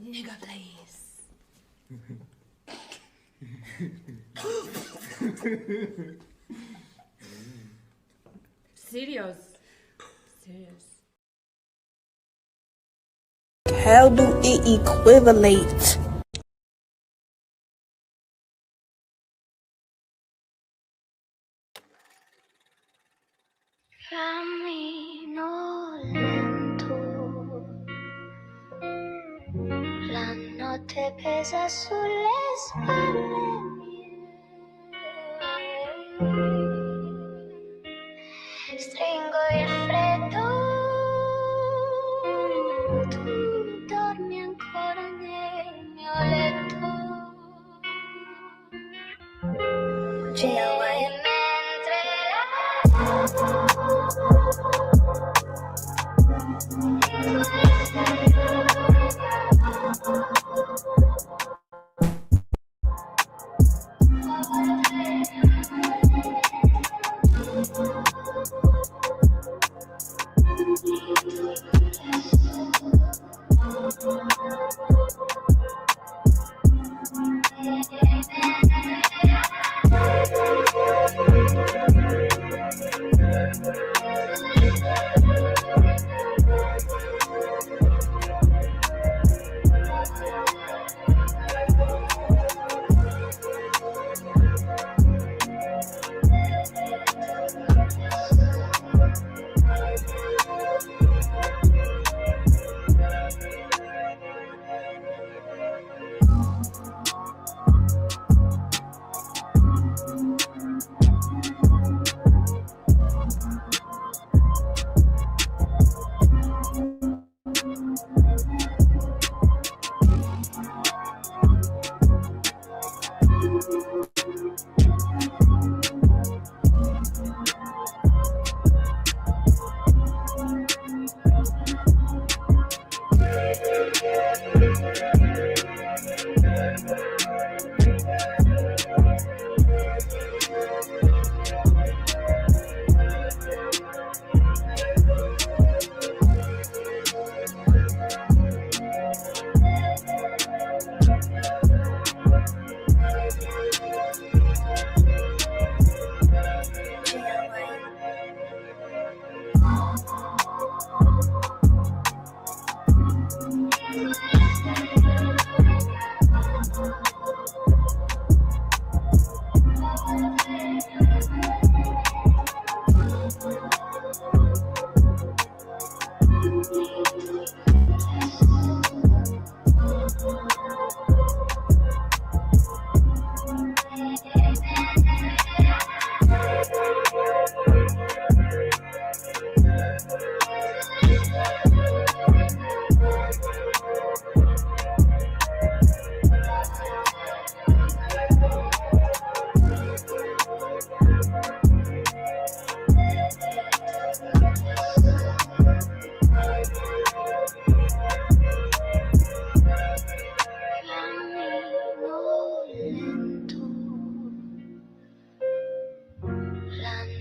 Nigga, please. Serious. How do it equivalate? Camino lento, la notte pesa sulle spalle mie. Stringo il freddo, tu dormi ancora nel mio letto. E mentre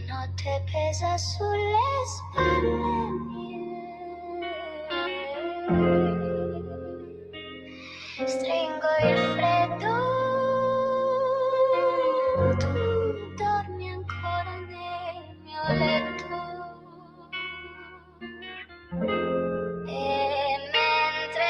notte pesa sulle spalle mie. Stringo il freddo, tu dormi ancora nel mio letto. E mentre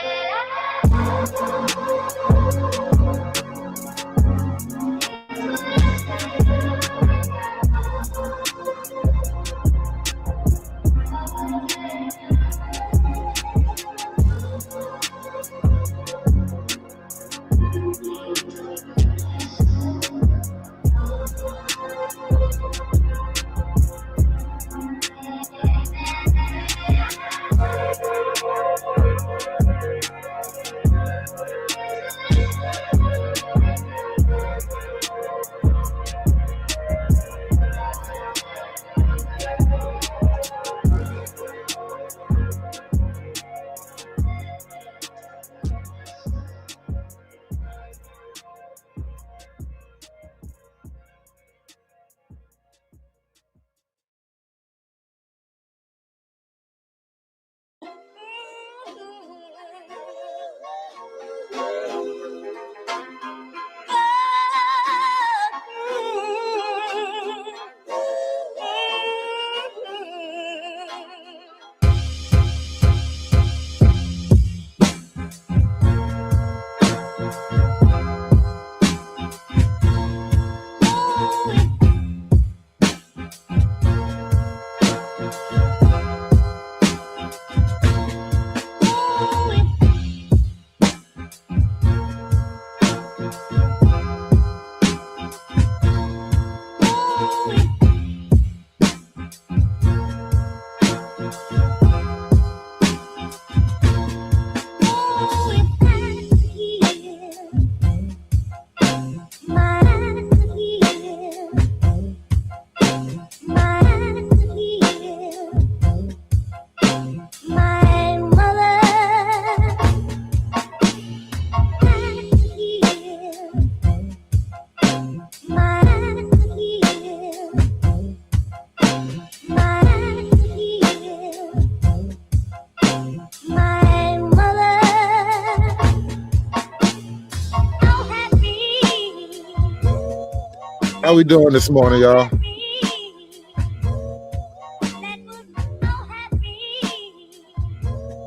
How we doing this morning, y'all?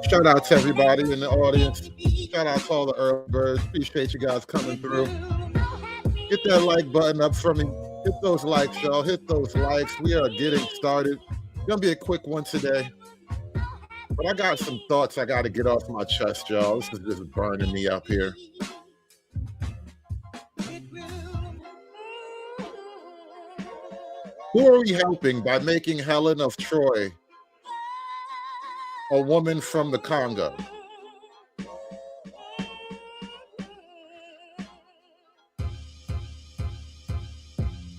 Shout out to everybody in the audience. Shout out to all the early birds. Appreciate you guys coming through. Get that like button up for me. Hit those likes, y'all. Hit those likes. We are getting started. It's gonna be a quick one today. But I got some thoughts I got to get off my chest, y'all. This is just burning me up here. Who are we helping by making Helen of Troy a woman from the Congo?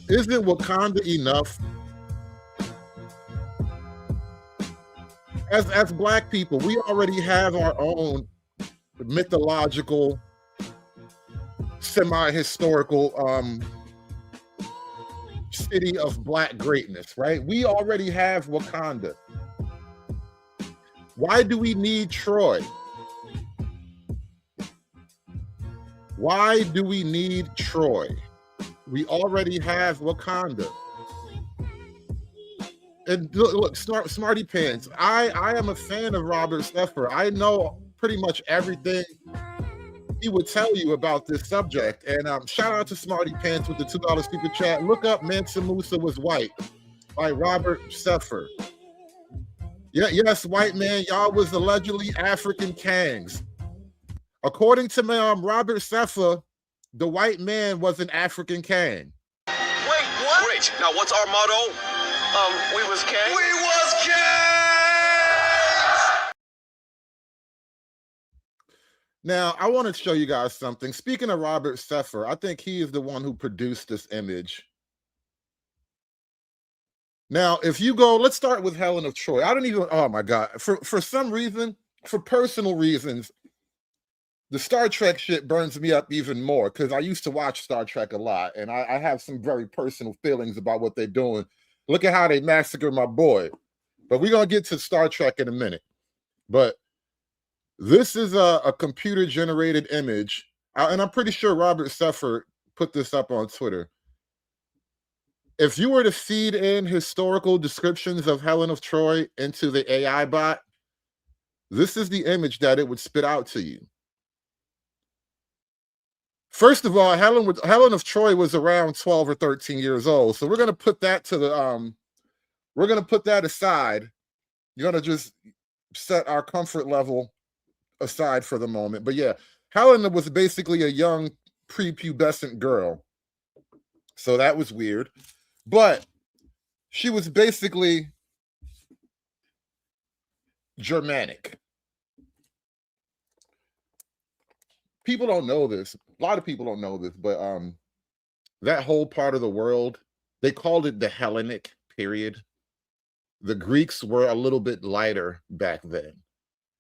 Isn't Wakanda enough? As Black people, we already have our own mythological, semi-historical city of Black greatness, right? We already have Wakanda. Why do we need Troy? Why do we need Troy? We already have Wakanda. And look, Smarty Pants, I am a fan of Robert Steffer. I know pretty much everything he would tell you about this subject. And shout out to Smarty Pants with the $2 super chat. Look up Mansa Musa Was White by Robert Steffer. Yeah, yes, white man, y'all was allegedly African kangs. According to Robert Steffer, the white man was an African kang. Wait, what? Rich, now what's our motto? We was kangs. We was kangs! Now, I want to show you guys something. Speaking of Robert Steffer, I think he is the one who produced this image. Now, if you go, let's start with Helen of Troy. I don't even, oh my God. For some reason, for personal reasons, the Star Trek shit burns me up even more because I used to watch Star Trek a lot, and I have some very personal feelings about what they're doing. Look at how they massacre my boy. But we're going to get to Star Trek in a minute. But this is a computer-generated image, and I'm pretty sure Robert Steffer put this up on Twitter. If you were to feed in historical descriptions of Helen of Troy into the AI bot, this is the image that it would spit out to you. First of all, Helen of Troy was around 12 or 13 years old. So we're going to put that to the we're going to put that aside. You're going to just set our comfort level aside for the moment. But yeah, Helen was basically a young prepubescent girl. So that was weird. But she was basically Germanic. People don't know this. A lot of people don't know this, but that whole part of the world, they called it the Hellenic period. The Greeks were a little bit lighter back then.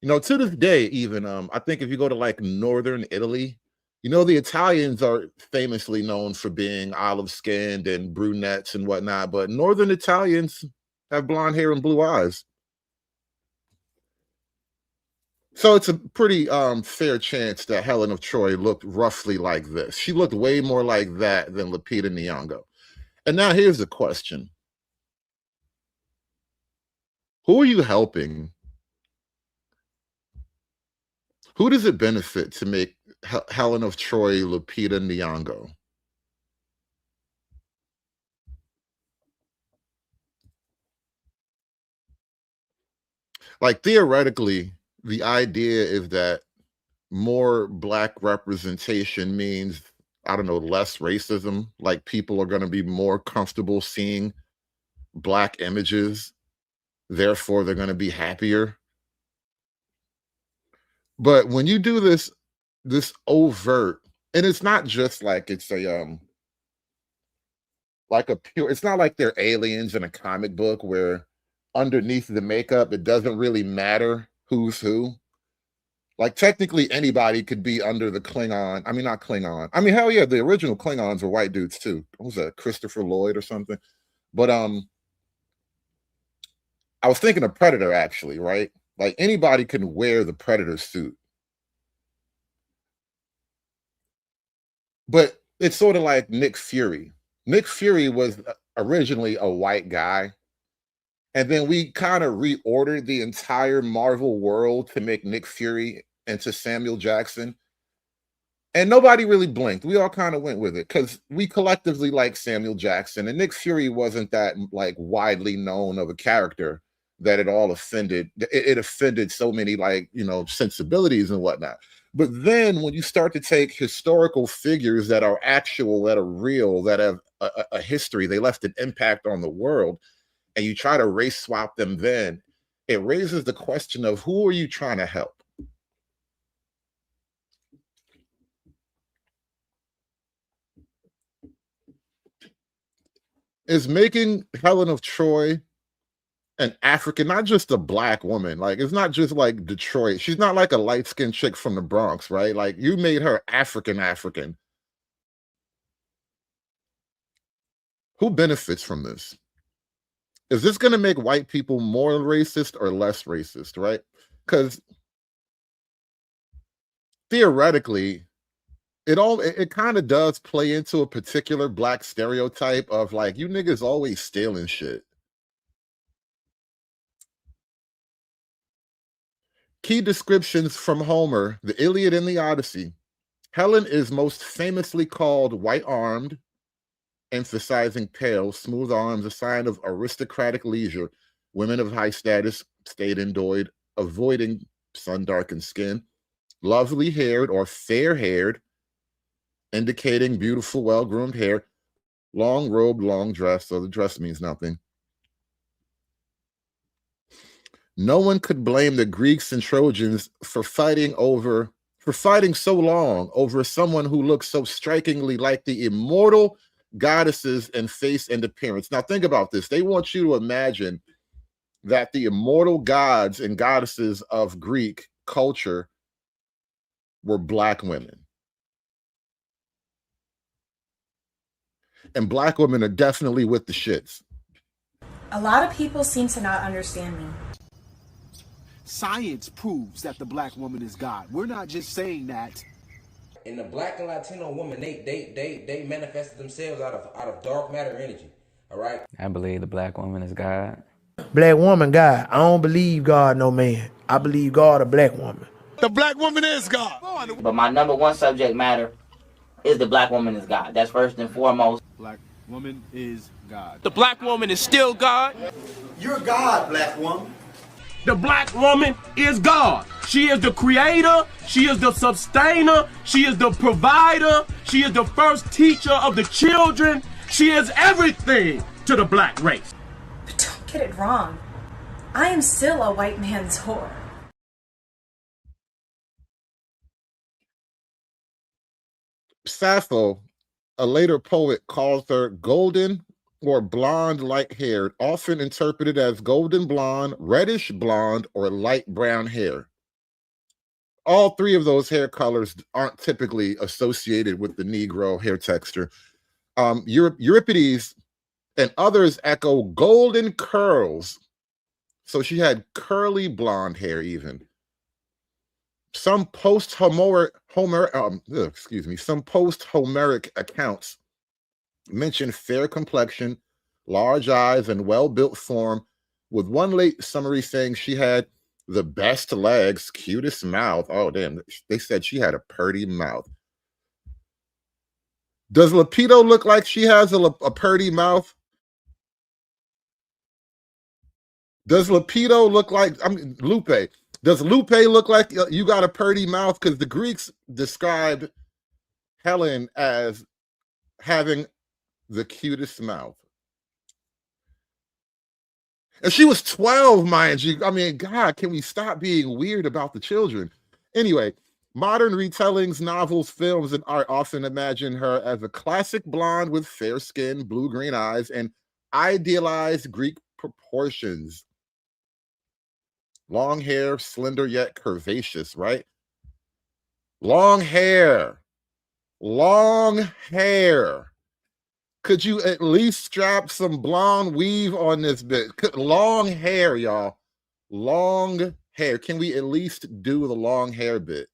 You know, to this day, even I think if you go to like northern Italy, you know, the Italians are famously known for being olive-skinned and brunettes and whatnot, but northern Italians have blonde hair and blue eyes. So it's a pretty fair chance that Helen of Troy looked roughly like this. She looked way more like that than Lupita Nyong'o. And now here's the question. Who are you helping? Who does it benefit to make Helen of Troy Lupita Nyong'o? Like, theoretically, the idea is that more Black representation means, I don't know, less racism. Like, people are going to be more comfortable seeing black images, therefore they're going to be happier. But when you do this overt, and it's not just like it's a like a pure, it's not like they're aliens in a comic book where underneath the makeup it doesn't really matter who's who. Like technically anybody could be under the Klingon. I mean, not Klingon. I mean, hell yeah, the original Klingons were white dudes too. What was that, Christopher Lloyd or something? But I was thinking of Predator actually, right? Like anybody can wear the Predator suit. But it's sort of like Nick Fury. Nick Fury was originally a white guy. And then we kind of reordered the entire Marvel world to make Nick Fury into Samuel Jackson. And nobody really blinked. We all kind of went with it because we collectively like Samuel Jackson. And Nick Fury wasn't that like widely known of a character that it all offended. It offended so many like, you know, sensibilities and whatnot. But then when you start to take historical figures that are actual, that are real, that have a history, they left an impact on the world, and you try to race swap them, then it raises the question of who are you trying to help? Is making Helen of Troy an African, not just a black woman. Like, it's not just like Detroit. She's not like a light-skinned chick from the Bronx, right? Like, you made her African. Who benefits from this? Is this going to make white people more racist or less racist, right? Because theoretically, it kind of does play into a particular black stereotype of like, you niggas always stealing shit. Key descriptions from Homer, the Iliad and the Odyssey. Helen is most famously called white-armed, emphasizing pale, smooth arms, a sign of aristocratic leisure. Women of high status stayed indoors, avoiding sun-darkened skin. Lovely-haired or fair-haired, indicating beautiful, well-groomed hair. Long robe, long dress, so the dress means nothing. No one could blame the Greeks and Trojans for fighting so long over someone who looks so strikingly like the immortal goddesses in face and appearance. Now think about this. They want you to imagine that the immortal gods and goddesses of Greek culture were black women. And black women are definitely with the shits. A lot of people seem to not understand me. Science proves that the black woman is God. We're not just saying that. And the black and Latino woman, they manifested themselves out of dark matter energy. All right. I believe the black woman is God. Black woman, God. I don't believe God, no man. I believe God, a black woman. The black woman is God. But my number one subject matter is the black woman is God. That's first and foremost. Black woman is God. The black woman is still God. You're God, black woman. The black woman is God. She is the creator. She is the sustainer. She is the provider. She is the first teacher of the children. She is everything to the black race. But don't get it wrong. I am still a white man's whore. Sappho, a later poet, calls her golden or blonde light-haired, often interpreted as golden blonde, reddish blonde, or light brown hair. All three of those hair colors aren't typically associated with the Negro hair texture. Euripides and others echo golden curls. So she had curly blonde hair even. Some post-Homeric accounts mention fair complexion, large eyes, and well-built form, with one late summary saying she had the best legs, cutest mouth. Oh, damn. They said she had a purty mouth. Does Lupito look like she has a purty mouth? Does Lupito look like, Lupe? Does Lupe look like you got a purty mouth? Because the Greeks described Helen as having the cutest mouth. And she was 12, mind you. I mean, God, can we stop being weird about the children? Anyway, modern retellings, novels, films, and art often imagine her as a classic blonde with fair skin, blue-green eyes, and idealized Greek proportions. Long hair, slender yet curvaceous, right? Long hair. Long hair. Could you at least strap some blonde weave on this bit? Long hair, y'all. Long hair. Can we at least do the long hair bit?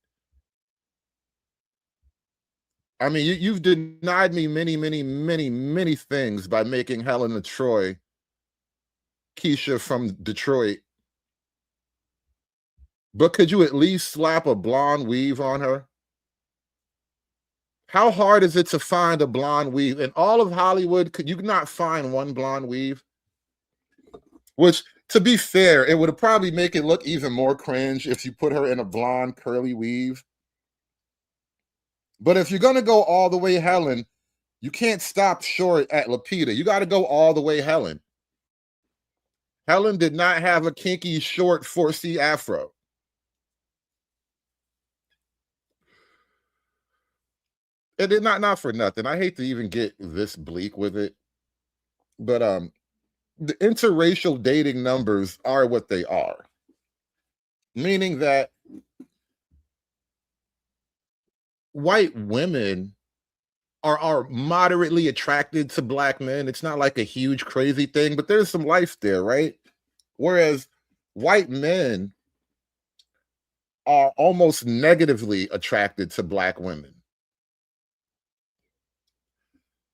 I mean, you've denied me many things by making Helen of Troy Keisha from Detroit. But could you at least slap a blonde weave on her? How hard is it to find a blonde weave? In all of Hollywood, could you not find one blonde weave? Which, to be fair, it would probably make it look even more cringe if you put her in a blonde curly weave. But if you're going to go all the way Helen, you can't stop short at Lupita. You got to go all the way Helen. Helen did not have a kinky, short 4C afro. It did not for nothing. I hate to even get this bleak with it, but the interracial dating numbers are what they are, meaning that white women are moderately attracted to black men. It's not like a huge crazy thing, but there's some life there, right? Whereas white men are almost negatively attracted to black women.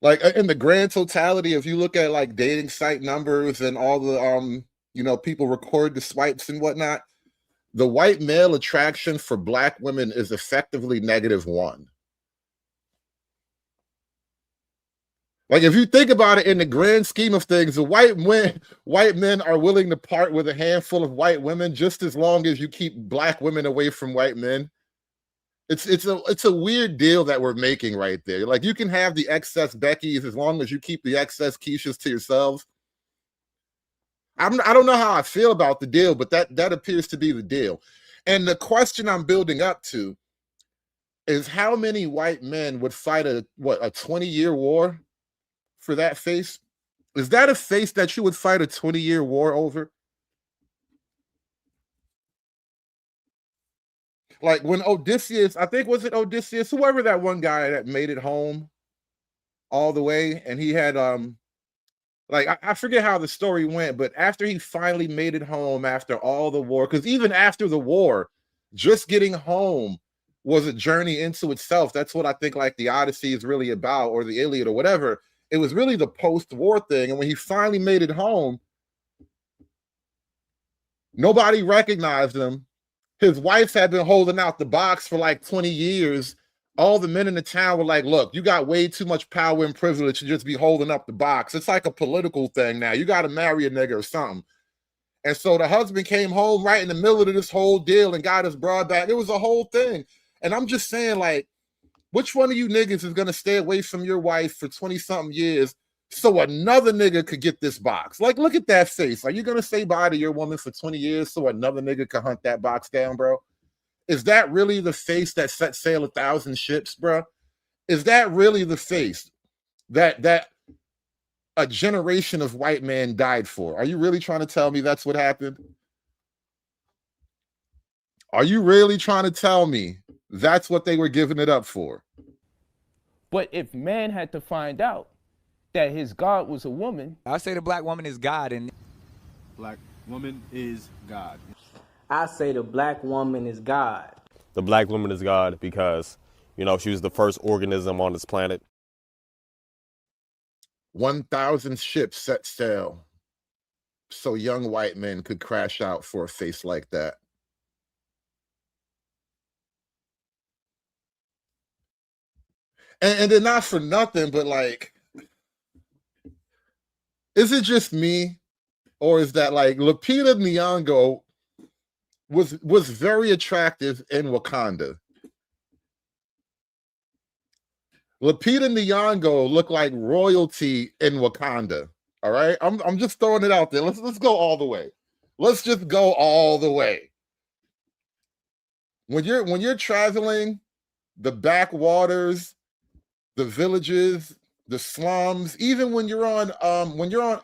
Like in the grand totality, if you look at like dating site numbers and all the people record the swipes and whatnot, the white male attraction for black women is effectively -1. Like if you think about it in the grand scheme of things, the white men are willing to part with a handful of white women just as long as you keep black women away from white men. It's a weird deal that we're making right there. Like you can have the excess Beckys as long as you keep the excess Keishas to yourselves. I don't know how I feel about the deal, but that appears to be the deal. And the question I'm building up to is how many white men would fight a 20-year war for that face? Is that a face that you would fight a 20-year war over? Like when Odysseus, I think, was it Odysseus, whoever that one guy that made it home all the way, and he had I forget how the story went, but after he finally made it home after all the war, because even after the war, just getting home was a journey into itself. That's what I think like the Odyssey is really about, or the Iliad or whatever. It was really the post-war thing. And when he finally made it home, nobody recognized him. His wife had been holding out the box for like 20 years. All the men in the town were like, look, you got way too much power and privilege to just be holding up the box. It's like a political thing now. You got to marry a nigga or something. And so the husband came home right in the middle of this whole deal and got his broad back. It was a whole thing. And I'm just saying, like, which one of you niggas is going to stay away from your wife for 20-something years so another nigga could get this box? Like, look at that face. Are you going to say bye to your woman for 20 years so another nigga can hunt that box down, bro? Is that really the face that set sail 1,000 ships, bro? Is that really the face that a generation of white men died for? Are you really trying to tell me that's what happened? Are you really trying to tell me that's what they were giving it up for? But if man had to find out that his God was a woman, I say the black woman is God, and black woman is God. I say the black woman is God. The black woman is God because, she was the first organism on this planet. 1,000 ships set sail so young white men could crash out for a face like that. And then not for nothing, but like, is it just me? Or is that like Lupita Nyong'o was very attractive in Wakanda? Lupita Nyong'o looked like royalty in Wakanda. All right, I'm just throwing it out there. Let's go all the way. Let's just go all the way. When you're traveling the backwaters, the villages, the slums, even when you're on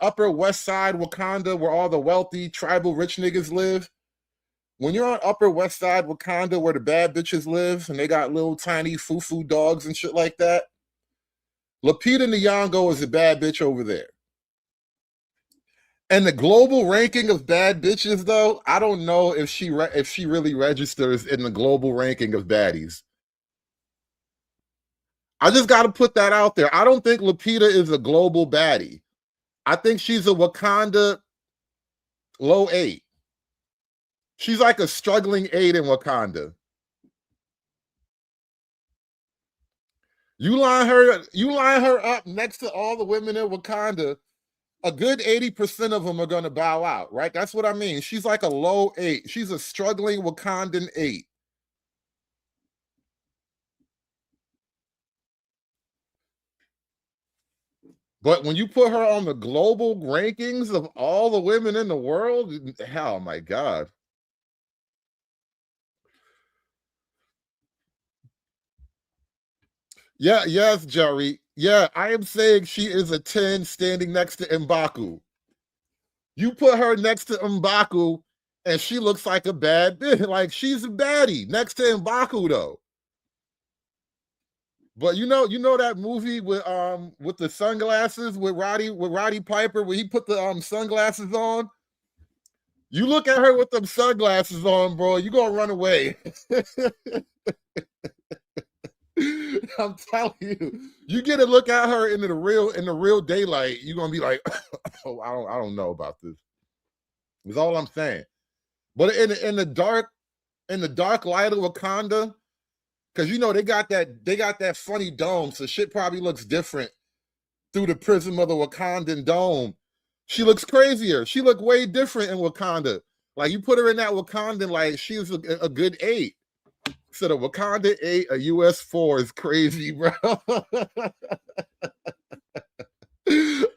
Upper West Side Wakanda, where all the wealthy tribal rich niggas live, when you're on Upper West Side Wakanda, where the bad bitches live, and they got little tiny foo-foo dogs and shit like that, Lupita Nyong'o is a bad bitch over there. And the global ranking of bad bitches, though, I don't know if she really registers in the global ranking of baddies. I just got to put that out there. I don't think Lupita is a global baddie. I think she's a Wakanda low 8. She's like a struggling 8 in Wakanda. You line her up next to all the women in Wakanda, a good 80% of them are going to bow out, right? That's what I mean. She's like a low 8. She's a struggling Wakandan 8. But when you put her on the global rankings of all the women in the world, oh my God. Yeah, yes, Jerry. Yeah, I am saying she is a 10 standing next to M'Baku. You put her next to M'Baku, and she looks like a bad bitch. Like she's a baddie next to M'Baku, though. But you know that movie with the sunglasses with Roddy Piper, where he put the sunglasses on. You look at her with them sunglasses on, bro, you gonna run away. I'm telling you, you get a look at her in the real daylight, you're gonna be like, oh, I don't know about this. That's all I'm saying. But in the dark light of Wakanda, because they got that funny dome, so shit probably looks different through the prism of the Wakandan dome. She looks crazier. She looked way different in Wakanda. Like you put her in that Wakandan, like she's a good 8. So the Wakanda 8, a US 4 is crazy, bro. A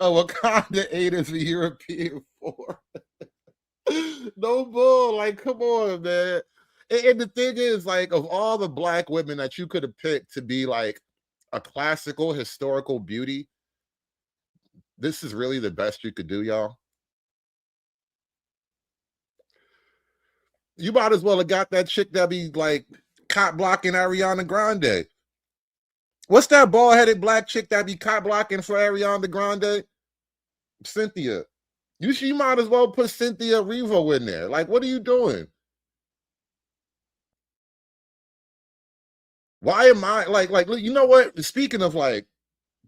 Wakanda 8 is a European 4. No bull. Like, come on, man. And the thing is, like, of all the black women that you could have picked to be like a classical historical beauty, this is really the best you could do, y'all. You might as well have got that chick that be like cop blocking Ariana Grande. What's that bald-headed black chick that be cop blocking for Ariana Grande? Cynthia. You might as well put Cynthia Revo in there. Like, what are you doing? Why am I like you know what? Speaking of like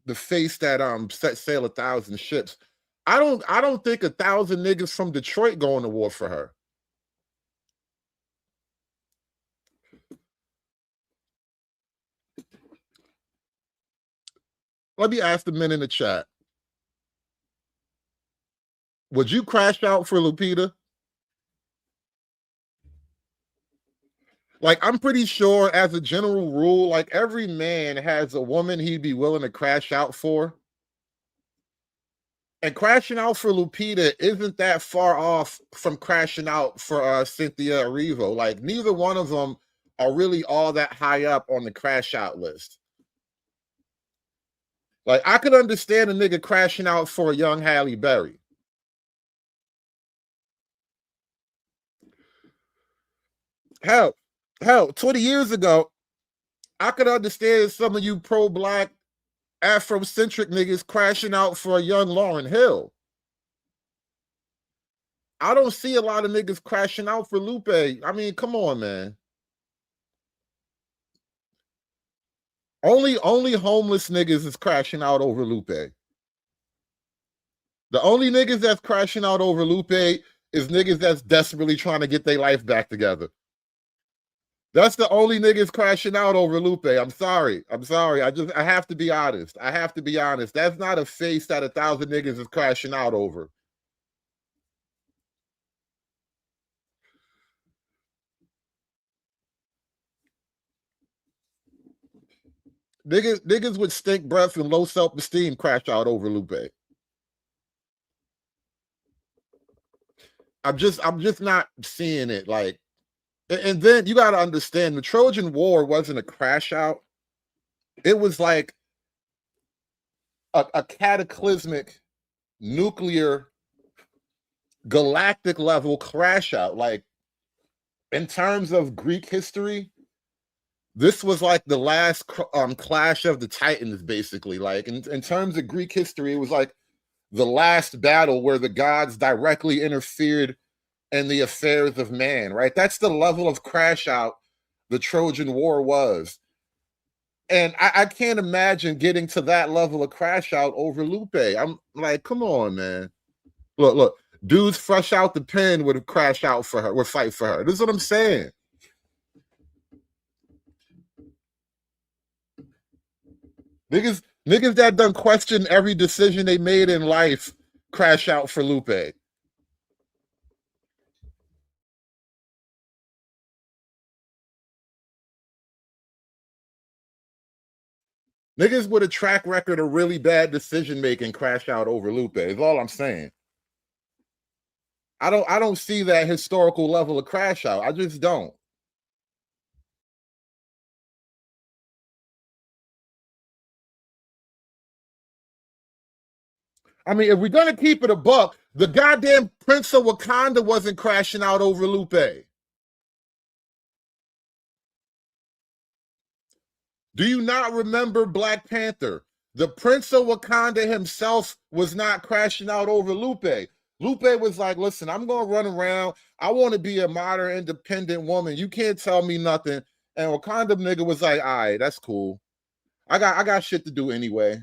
the face that set sail 1,000 ships, I don't think 1,000 niggas from Detroit going to war for her. Let me ask the men in the chat. Would you crash out for Lupita? Like, I'm pretty sure as a general rule, like every man has a woman he'd be willing to crash out for. And crashing out for Lupita isn't that far off from crashing out for Cynthia Erivo. Like, neither one of them are really all that high up on the crash out list. Like, I could understand a nigga crashing out for a young Halle Berry. Hell, 20 years ago, I could understand some of you pro-black Afrocentric niggas crashing out for a young Lauryn Hill. I don't see a lot of niggas crashing out for Lupe. I mean, come on, man. Only homeless niggas is crashing out over Lupe. The only niggas that's crashing out over Lupe is niggas that's desperately trying to get their life back together. That's the only niggas crashing out over Lupe. I'm sorry. I have to be honest. That's not a face that 1,000 niggas is crashing out over. Niggas with stink breath and low self-esteem crash out over Lupe. I'm just not seeing it. Like, and then you got to understand the Trojan War wasn't a crash out. It was like a cataclysmic nuclear galactic level crash out. Like, in terms of Greek history, this was like the last clash of the Titans, basically. Like, in terms of Greek history, it was like the last battle where the gods directly interfered in the affairs of man, right? That's the level of crash out the Trojan War was. And I can't imagine getting to that level of crash out over Lupe. I'm like, come on, man. Look, dudes fresh out the pen would crash out for her, would fight for her. This is what I'm saying. Niggas that done question every decision they made in life crash out for Lupe. Niggas with a track record of really bad decision making crash out over Lupe. Is all I'm saying. I don't see that historical level of crash out. I just don't. I mean, if we're gonna keep it a buck, the goddamn Prince of Wakanda wasn't crashing out over Lupe. Do you not remember Black Panther? The Prince of Wakanda himself was not crashing out over Lupe. Lupe was like, listen, I'm going to run around. I want to be a modern, independent woman. You can't tell me nothing. And Wakanda nigga was like, all right, that's cool. I got shit to do anyway.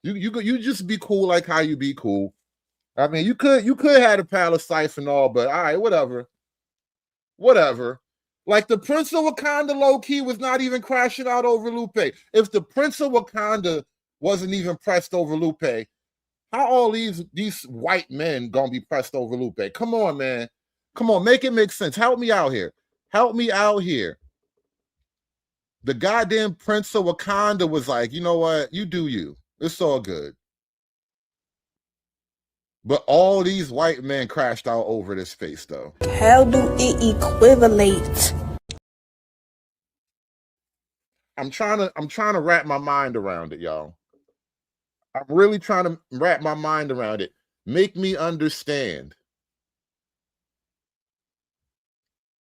You just be cool like how you be cool. I mean, you could have a palace life and all, but all right, whatever. Like, the Prince of Wakanda low-key was not even crashing out over Lupe. If the Prince of Wakanda wasn't even pressed over Lupe, how all these white men gonna be pressed over Lupe? Come on, man. Come on, make it make sense. Help me out here. The goddamn Prince of Wakanda was like, you know what? You do you. It's all good. But all these white men crashed out over this space, though. How do it equivalate? I'm trying to wrap my mind around it, y'all. I'm really trying to wrap my mind around it. Make me understand.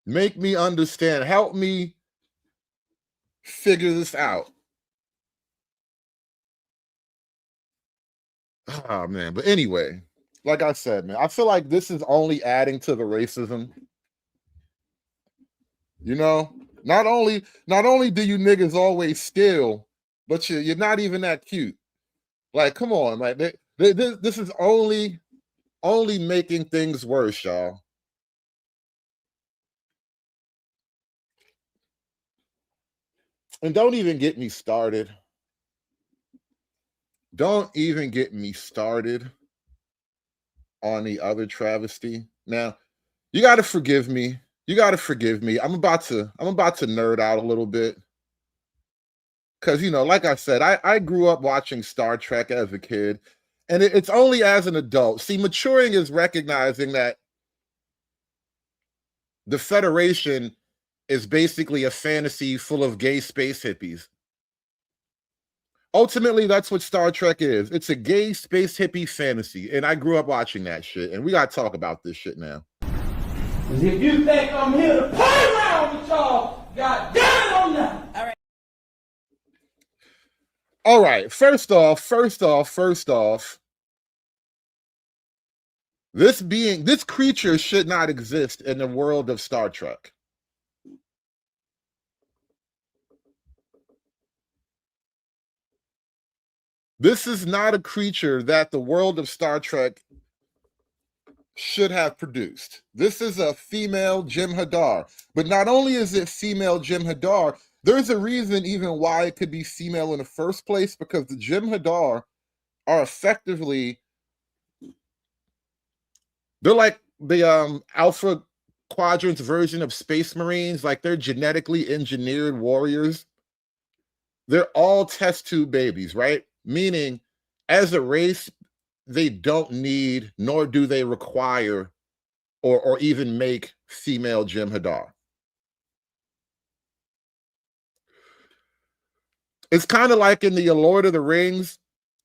Make me understand. Help me figure this out. Oh, man. But anyway, like I said, man, I feel like this is only adding to the racism. You know, not only do you niggas always steal, but you're not even that cute. Like, come on, like this is only making things worse, y'all. And don't even get me started. Don't even get me started on the other travesty. Now, you got to forgive me. I'm about to nerd out a little bit. Because, you know, like I said, I grew up watching Star Trek as a kid, and it's only as an adult. See, maturing is recognizing that the Federation is basically a fantasy full of gay space hippies. Ultimately, that's what Star Trek is. It's a gay space hippie fantasy, and I grew up watching that shit, and we got to talk about this shit now. If you think I'm here to play around with y'all, God damn it, I'm not. All right. First off, this creature should not exist in the world of Star Trek. This is not a creature that the world of Star Trek should have produced. This is a female Jem'Hadar. But not only is it female Jem'Hadar, there's a reason even why it could be female in the first place, because the Jem'Hadar are effectively, they're like the Alpha Quadrant's version of Space Marines. Like, they're genetically engineered warriors. They're all test tube babies, right? Meaning, as a race, they don't need, nor do they require or even make female Jem'Hadar. It's kind of like in the Lord of the Rings,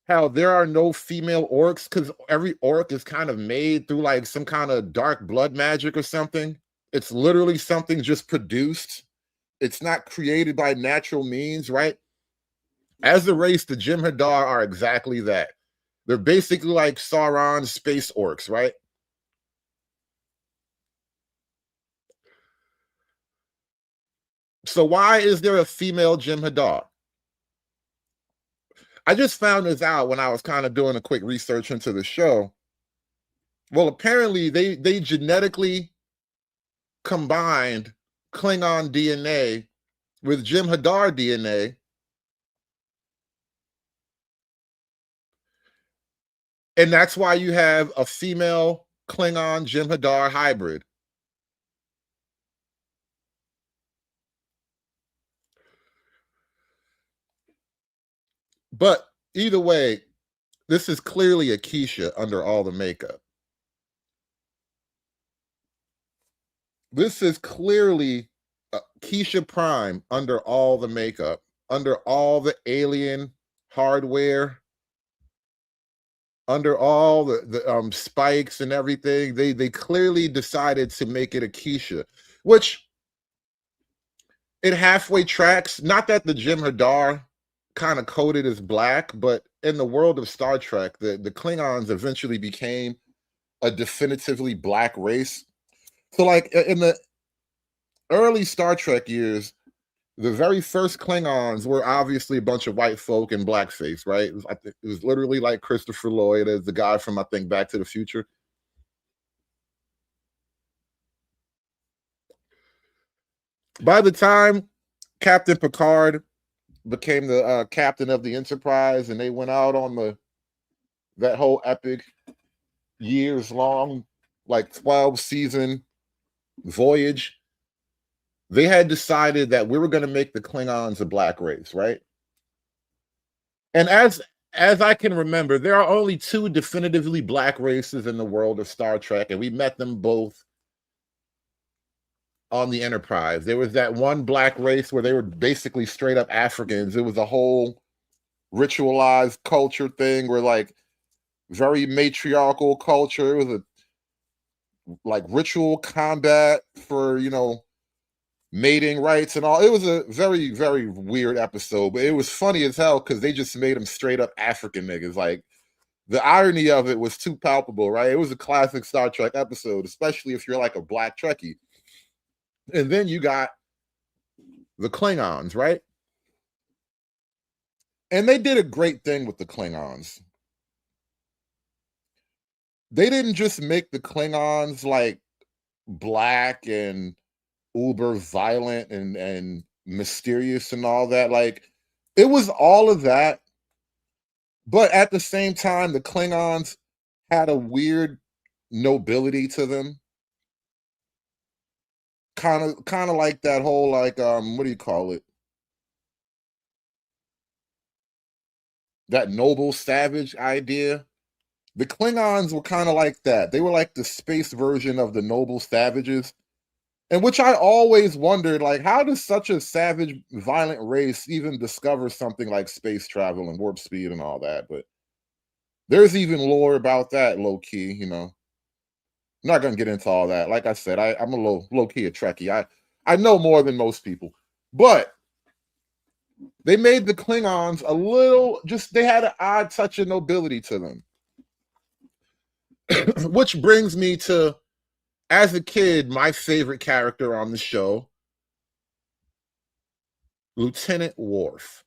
how there are no female orcs because every orc is kind of made through like some kind of dark blood magic or something. It's literally something just produced. It's not created by natural means, right? As a race, the Jem'Hadar are exactly that. They're basically like Sauron's space orcs, right? So why is there a female Jem'Hadar? I just found this out when I was kind of doing a quick research into the show. Well, apparently they genetically combined Klingon DNA with Jem'Hadar DNA, and that's why you have a female Klingon Jem'Hadar hybrid. But either way, this is clearly a Keisha under all the makeup. This is clearly Keisha Prime under all the makeup, under all the alien hardware, under all the spikes and everything. They clearly decided to make it a Keisha, which it halfway tracks. Not that the Jem'Hadar kind of coded as black, but in the world of Star Trek, the Klingons eventually became a definitively black race. So like in the early Star Trek years, the very first Klingons were obviously a bunch of white folk in blackface, right? It was literally like Christopher Lloyd as the guy from, I think, Back to the Future. By the time Captain Picard became the captain of the Enterprise and they went out on that whole epic years long, like 12 season voyage, they had decided that we were going to make the Klingons a black race, right? And as I can remember, there are only two definitively black races in the world of Star Trek, and we met them both on the Enterprise. There was that one black race where they were basically straight up Africans. It was a whole ritualized culture thing where like very matriarchal culture. It was a like ritual combat for, mating rights and all. It was a very, very weird episode, but it was funny as hell because they just made them straight up African niggas. Like the irony of it was too palpable, right? It was a classic Star Trek episode, especially if you're like a black Trekkie. And then you got the Klingons, right? And they did a great thing with the Klingons. They didn't just make the Klingons like black and uber violent and mysterious and all that. Like it was all of that, but at the same time the Klingons had a weird nobility to them, kind of like that whole like what do you call it, that noble savage idea. The Klingons were kind of like that. They were like the space version of the noble savages. And which I always wondered, like, how does such a savage, violent race even discover something like space travel and warp speed and all that? But there's even lore about that, low key. I'm not gonna get into all that. Like I said, I'm a low key a Trekkie. I know more than most people, but they made the Klingons a little they had an odd touch of nobility to them, which brings me to, as a kid, my favorite character on the show, Lieutenant Worf.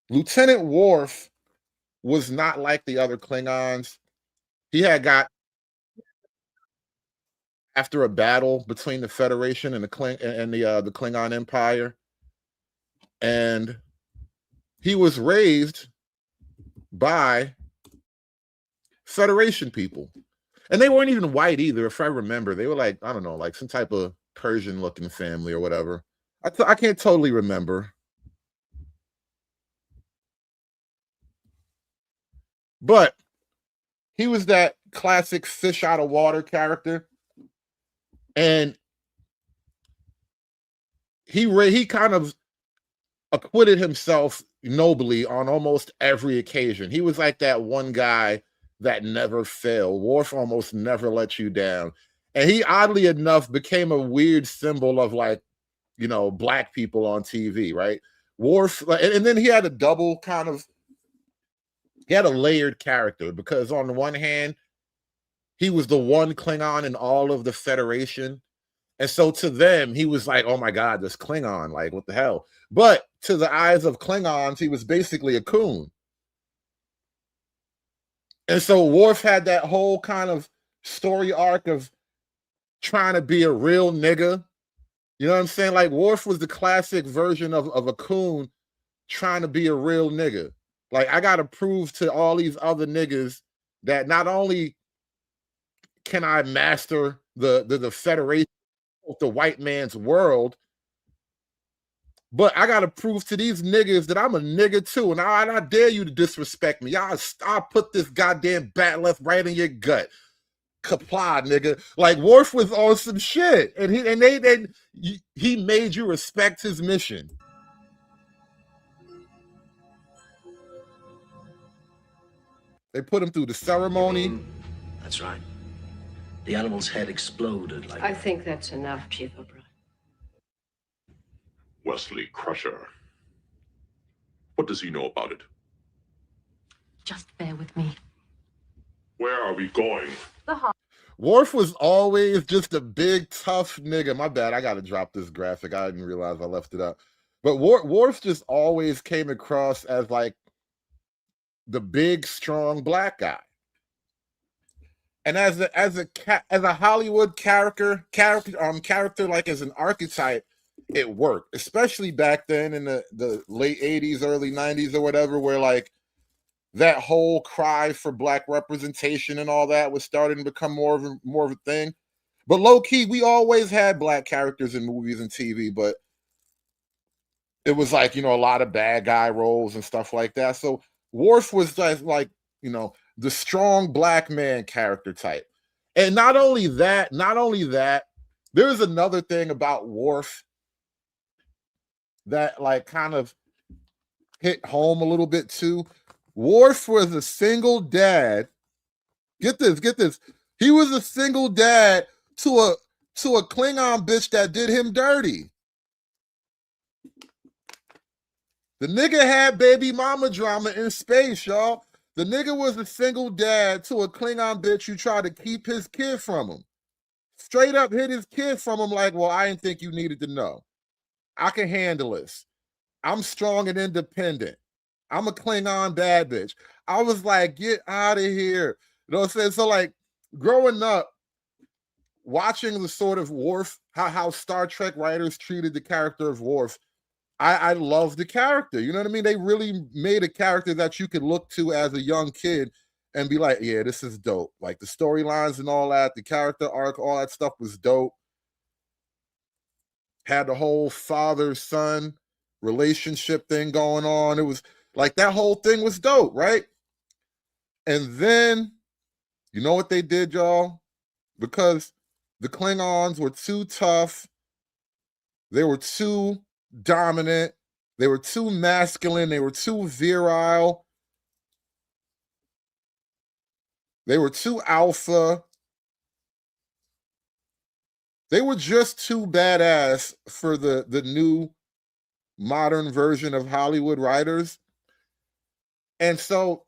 Lieutenant Worf was not like the other Klingons. He had got after a battle between the Federation and the Klingon Empire, and he was raised by Federation people. And they weren't even white either, if I remember. They were like, I don't know, like some type of Persian-looking family or whatever. I can't totally remember. But he was that classic fish out of water character, and he kind of acquitted himself nobly on almost every occasion. He was like that one guy that never failed. Worf almost never let you down. And he, oddly enough, became a weird symbol of, like, you know, black people on TV, right? Worf, and then he had a double kind of, he had a layered character, because on the one hand, he was the one Klingon in all of the Federation. And so to them, he was like, oh my God, this Klingon, like, what the hell? But to the eyes of Klingons, he was basically a coon. And so Worf had that whole kind of story arc of trying to be a real nigga. You know what I'm saying? Like, Worf was the classic version of a coon trying to be a real nigga. Like, I got to prove to all these other niggas that not only can I master the Federation of the white man's world, but I got to prove to these niggas that I'm a nigga too. And I dare you to disrespect me. I'll put this goddamn bat left right in your gut. Kapla, nigga. Like, Worf was on some shit. And he made you respect his mission. They put him through the ceremony. That's right. The animal's head exploded like... I think that's enough, Chief O'Brien. Wesley Crusher. What does he know about it? Just bear with me. Where are we going? The hall. Worf was always just a big, tough nigga. My bad, I gotta drop this graphic. I didn't realize I left it up. But Worf just always came across as, like, the big, strong black guy. And as a Hollywood character, like as an archetype, it worked, especially back then in the late 80s, early 90s or whatever, where, like, that whole cry for black representation and all that was starting to become more of a thing. But low key, we always had black characters in movies and TV, but it was like, you know, a lot of bad guy roles and stuff like that. So Worf was just like, you know, the strong black man character type. And not only that, there's another thing about Worf that, like, kind of hit home a little bit too. Worf was a single dad. Get this. He was a single dad to a Klingon bitch that did him dirty. The nigga had baby mama drama in space, y'all. The nigga was a single dad to a Klingon bitch who tried to keep his kid from him. Straight up hid his kid from him, like, well, I didn't think you needed to know. I can handle this. I'm strong and independent. I'm a Klingon bad bitch. I was like, get out of here. You know what I'm saying? So, like, growing up, watching the sort of Worf, how Star Trek writers treated the character of Worf, I love the character. You know what I mean? They really made a character that you could look to as a young kid and be like, yeah, this is dope. Like, the storylines and all that, the character arc, all that stuff was dope. Had the whole father-son relationship thing going on. It was like, that whole thing was dope, right? And then, you know what they did, y'all? Because the Klingons were too tough, they were too dominant, they were too masculine, they were too virile, they were too alpha, they were just too badass for the new modern version of Hollywood writers. And so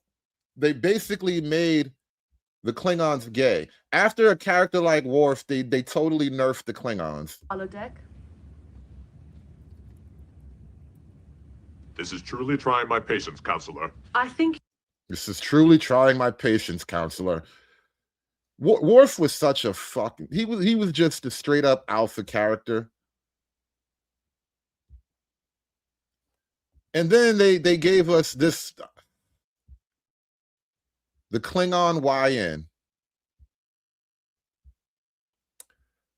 they basically made the Klingons gay. After a character like Worf, they totally nerfed the Klingons. Holodeck. This is truly trying my patience, counselor. I think This is truly trying my patience, counselor. Worf was such a fucking... He was just a straight up alpha character. And then they gave us this... The Klingon YN.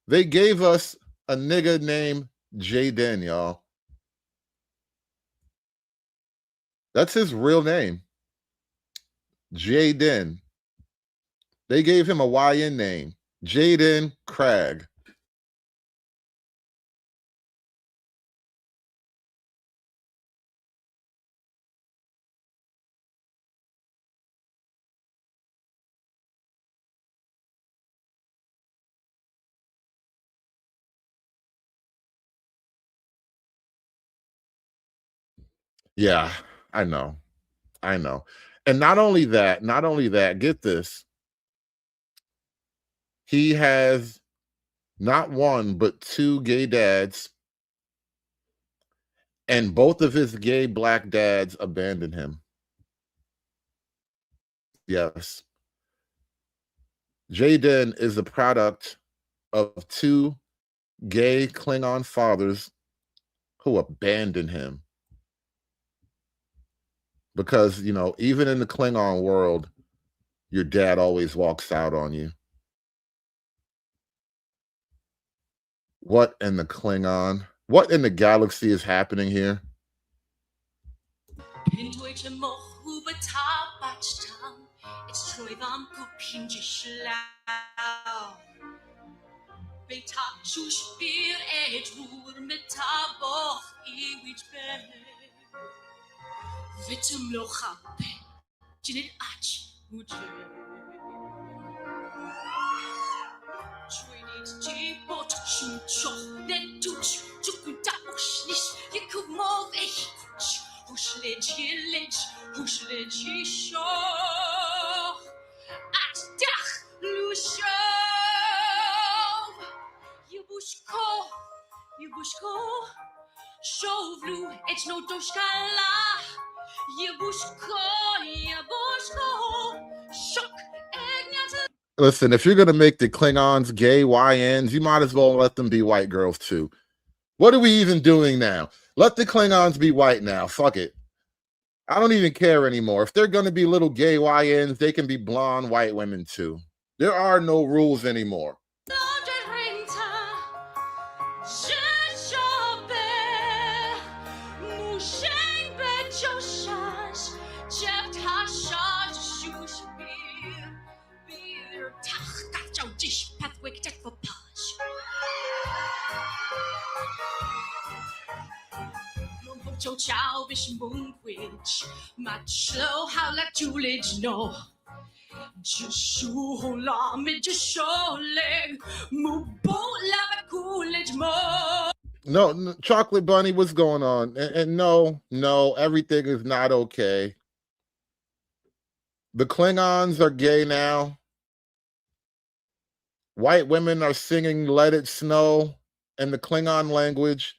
They gave us a nigga named Jaden, y'all. That's his real name. Jaden. They gave him a YN name, Jaden Cragg. Yeah, I know. I know. And not only that, get this. He has not one, but 2 gay dads, and both of his gay black dads abandoned him. Yes. Jaden is the product of 2 gay Klingon fathers who abandoned him. Because, you know, even in the Klingon world, your dad always walks out on you. What in the Klingon? What in the galaxy is happening here? Listen, if you're going to make the Klingons gay YNs, you might as well let them be white girls too. What are we even doing now? Let the Klingons be white now. Fuck it. I don't even care anymore. If they're going to be little gay YNs, they can be blonde white women too. There are no rules anymore. No, Chocolate Bunny, what's going on? And no, everything is not okay. The Klingons are gay now. White women are singing Let It Snow in the Klingon language.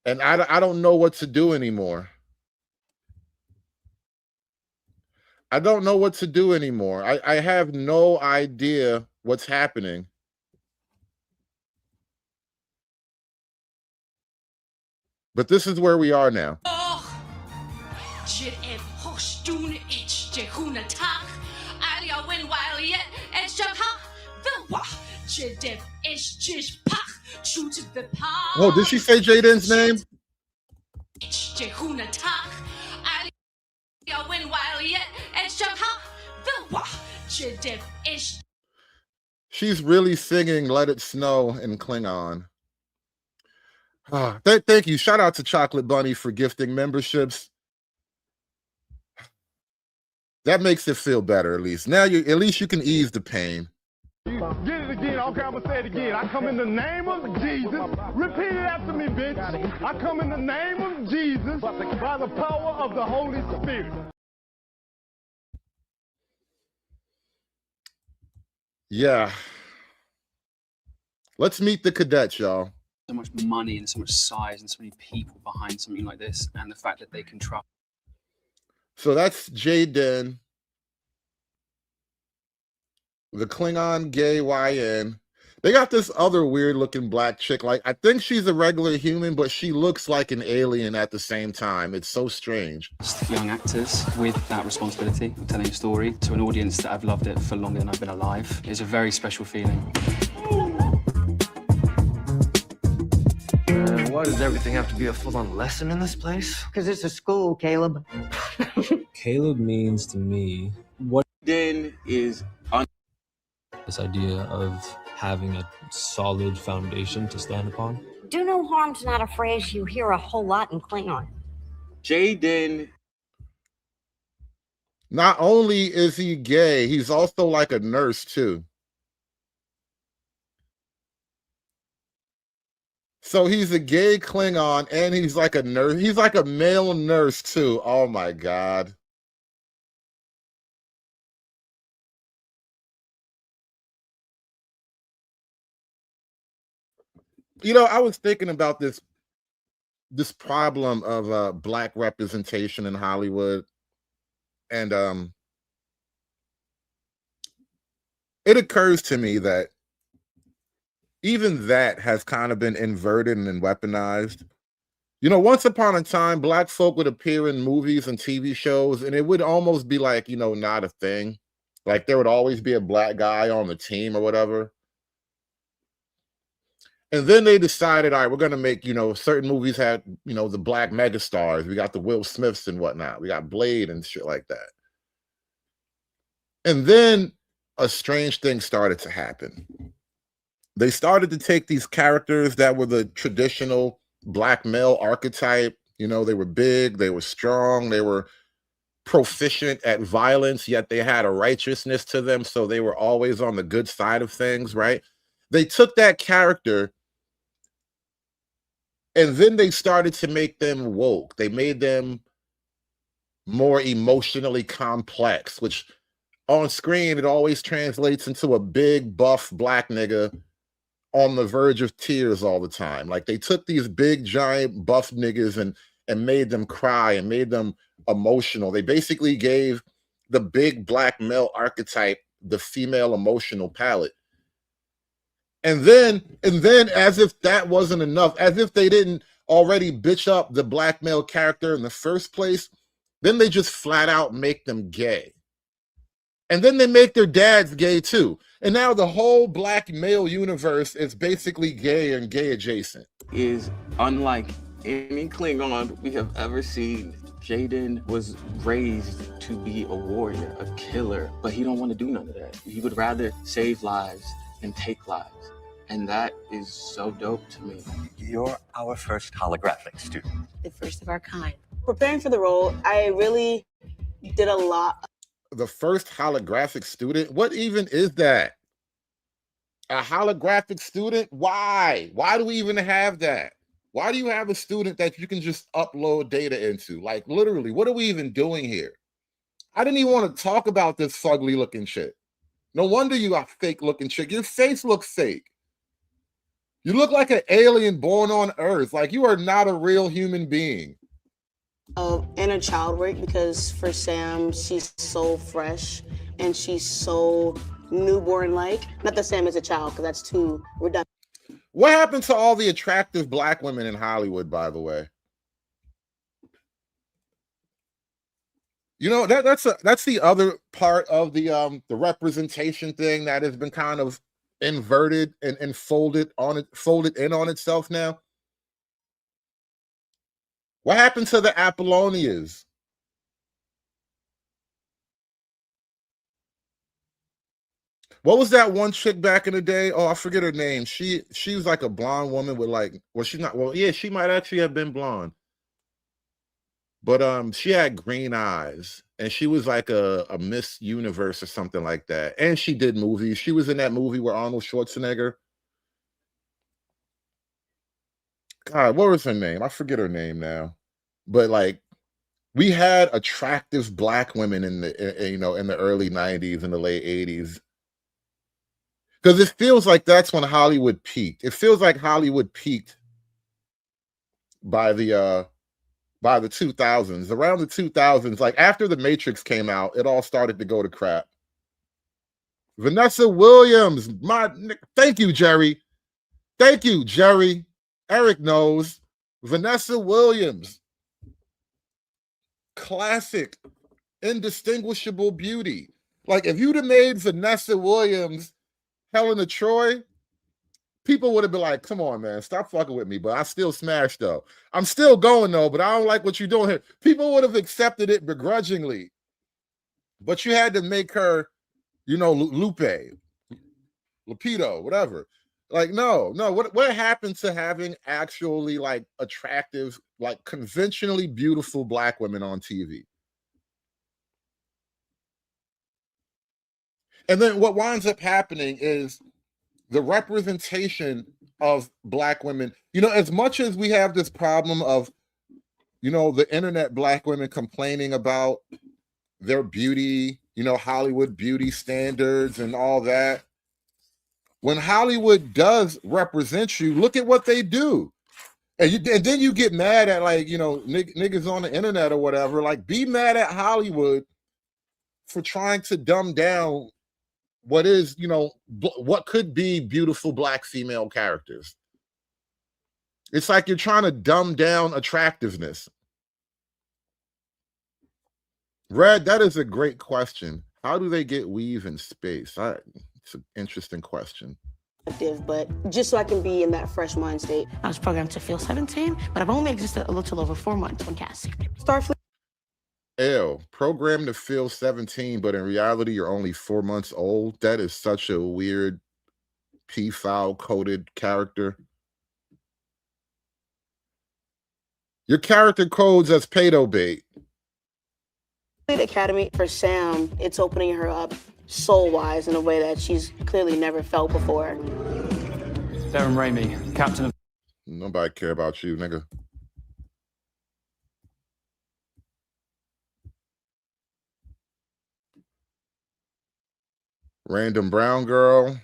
And I don't know what to do anymore. I don't know what to do anymore. I have no idea what's happening. But this is where we are now. Oh, did she say Jaden's name? She's really singing Let It Snow in Klingon. Thank you. Shout out to Chocolate Bunny for gifting memberships. That makes it feel better, at least. Now at least you can ease the pain. Get it again. Okay, I'm going to say it again. I come in the name of Jesus. Repeat it after me, bitch. I come in the name of Jesus by the power of the Holy Spirit. Yeah. Let's meet the cadets, y'all. So much money and so much size and so many people behind something like this, and the fact that they can trust. So that's Jaden, the Klingon gay YN. They got this other weird looking black chick. Like, I think she's a regular human, but she looks like an alien at the same time. It's so strange. Young actors with that responsibility of telling a story to an audience that have loved it for longer than I've been alive is a very special feeling. Why does everything have to be a full-on lesson in this place? Because it's a school, Caleb. Caleb means to me, what Jaden is This idea of having a solid foundation to stand upon. Do no harm's not a phrase you hear a whole lot in Klingon. Jaden. Not only is he gay, he's also like a nurse too. So he's a gay Klingon and he's like a nurse. He's like a male nurse too. Oh my God. You know, I was thinking about this problem of black representation in Hollywood. And it occurs to me that even that has kind of been inverted and weaponized. You know, once upon a time, black folk would appear in movies and TV shows, and it would almost be like, you know, not a thing. Like there would always be a black guy on the team or whatever. And then they decided, all right, we're going to make, you know, certain movies had, you know, the black megastars. We got the Will Smiths and whatnot. We got Blade and shit like that. And then a strange thing started to happen. They started to take these characters that were the traditional black male archetype. You know, they were big, they were strong, they were proficient at violence, yet they had a righteousness to them. So they were always on the good side of things, right? They took that character and then they started to make them woke. They made them more emotionally complex, which on screen, it always translates into a big, buff black nigga on the verge of tears all the time. Like they took these big, giant, buff niggas and made them cry and made them emotional. They basically gave the big black male archetype the female emotional palette. And then as if that wasn't enough, as if they didn't already bitch up the black male character in the first place, then they just flat out make them gay. And then they make their dads gay too. And now the whole black male universe is basically gay and gay adjacent. Is unlike any Klingon we have ever seen. Jaden was raised to be a warrior, a killer, but he don't want to do none of that. He would rather save lives and take lives. And that is so dope to me. You're our first holographic student. The first of our kind. Preparing for the role, I really did a lot. The first holographic student? What even is that? A holographic student? Why? Why do we even have that? Why do you have a student that you can just upload data into? Like literally, what are we even doing here? I didn't even want to talk about this fugly looking shit. No wonder you are fake looking chick. Your face looks fake. You look like an alien born on Earth. Like you are not a real human being. Of inner child work, because for Sam, she's so fresh and she's so newborn-like. Not that Sam is a child, because that's too redundant. What happened to all the attractive black women in Hollywood, by the way? You know, that's the other part of the representation thing that has been kind of inverted and folded in on itself now. What happened to the Apollonias? What was that one chick back in the day? Oh, I forget her name. She was like a blonde woman with like, well, she's not, well, yeah, she might actually have been blonde. But she had green eyes and she was like a Miss Universe or something like that. And she did movies. She was in that movie with Arnold Schwarzenegger. God, what was her name? I forget her name now. But like, we had attractive black women in the in the early 90s and the late 80s. Because it feels like that's when Hollywood peaked. It feels like Hollywood peaked by the 2000s. Around the 2000s, like after The Matrix came out, it all started to go to crap. Vanessa Williams, thank you, Jerry. Thank you, Jerry. Eric knows. Vanessa Williams. Classic, indistinguishable beauty. Like if you'd have made Vanessa Williams Helen of Troy, people would have been like, come on, man, stop fucking with me. But I still smashed though. I'm still going though, but I don't like what you're doing here. People would have accepted it begrudgingly. but you had to make her, you know, Lupe, Lupito, whatever. Like, no. What happened to having actually like attractive, like conventionally beautiful black women on TV? And then what winds up happening is the representation of black women. You know, as much as we have this problem of, you know, the internet black women complaining about their beauty, you know, Hollywood beauty standards and all that. When Hollywood does represent you, look at what they do. And then you get mad at, like, you know, niggas on the internet or whatever. Like, be mad at Hollywood for trying to dumb down what is, you know, what could be beautiful black female characters. It's like you're trying to dumb down attractiveness. Red, that is a great question. How do they get weave in space? It's an interesting question. But just so I can be in that fresh mind state. I was programmed to feel 17, but I've only existed a little over 4 months when cast. Starfleet. Ew, programmed to feel 17, but in reality, you're only 4 months old. That is such a weird P-file coded character. Your character codes as pedo bait. Academy for Sam, it's opening her up soul-wise in a way that she's clearly never felt before. Darren Ramey, captain of... Nobody care about you, nigga. Random brown girl.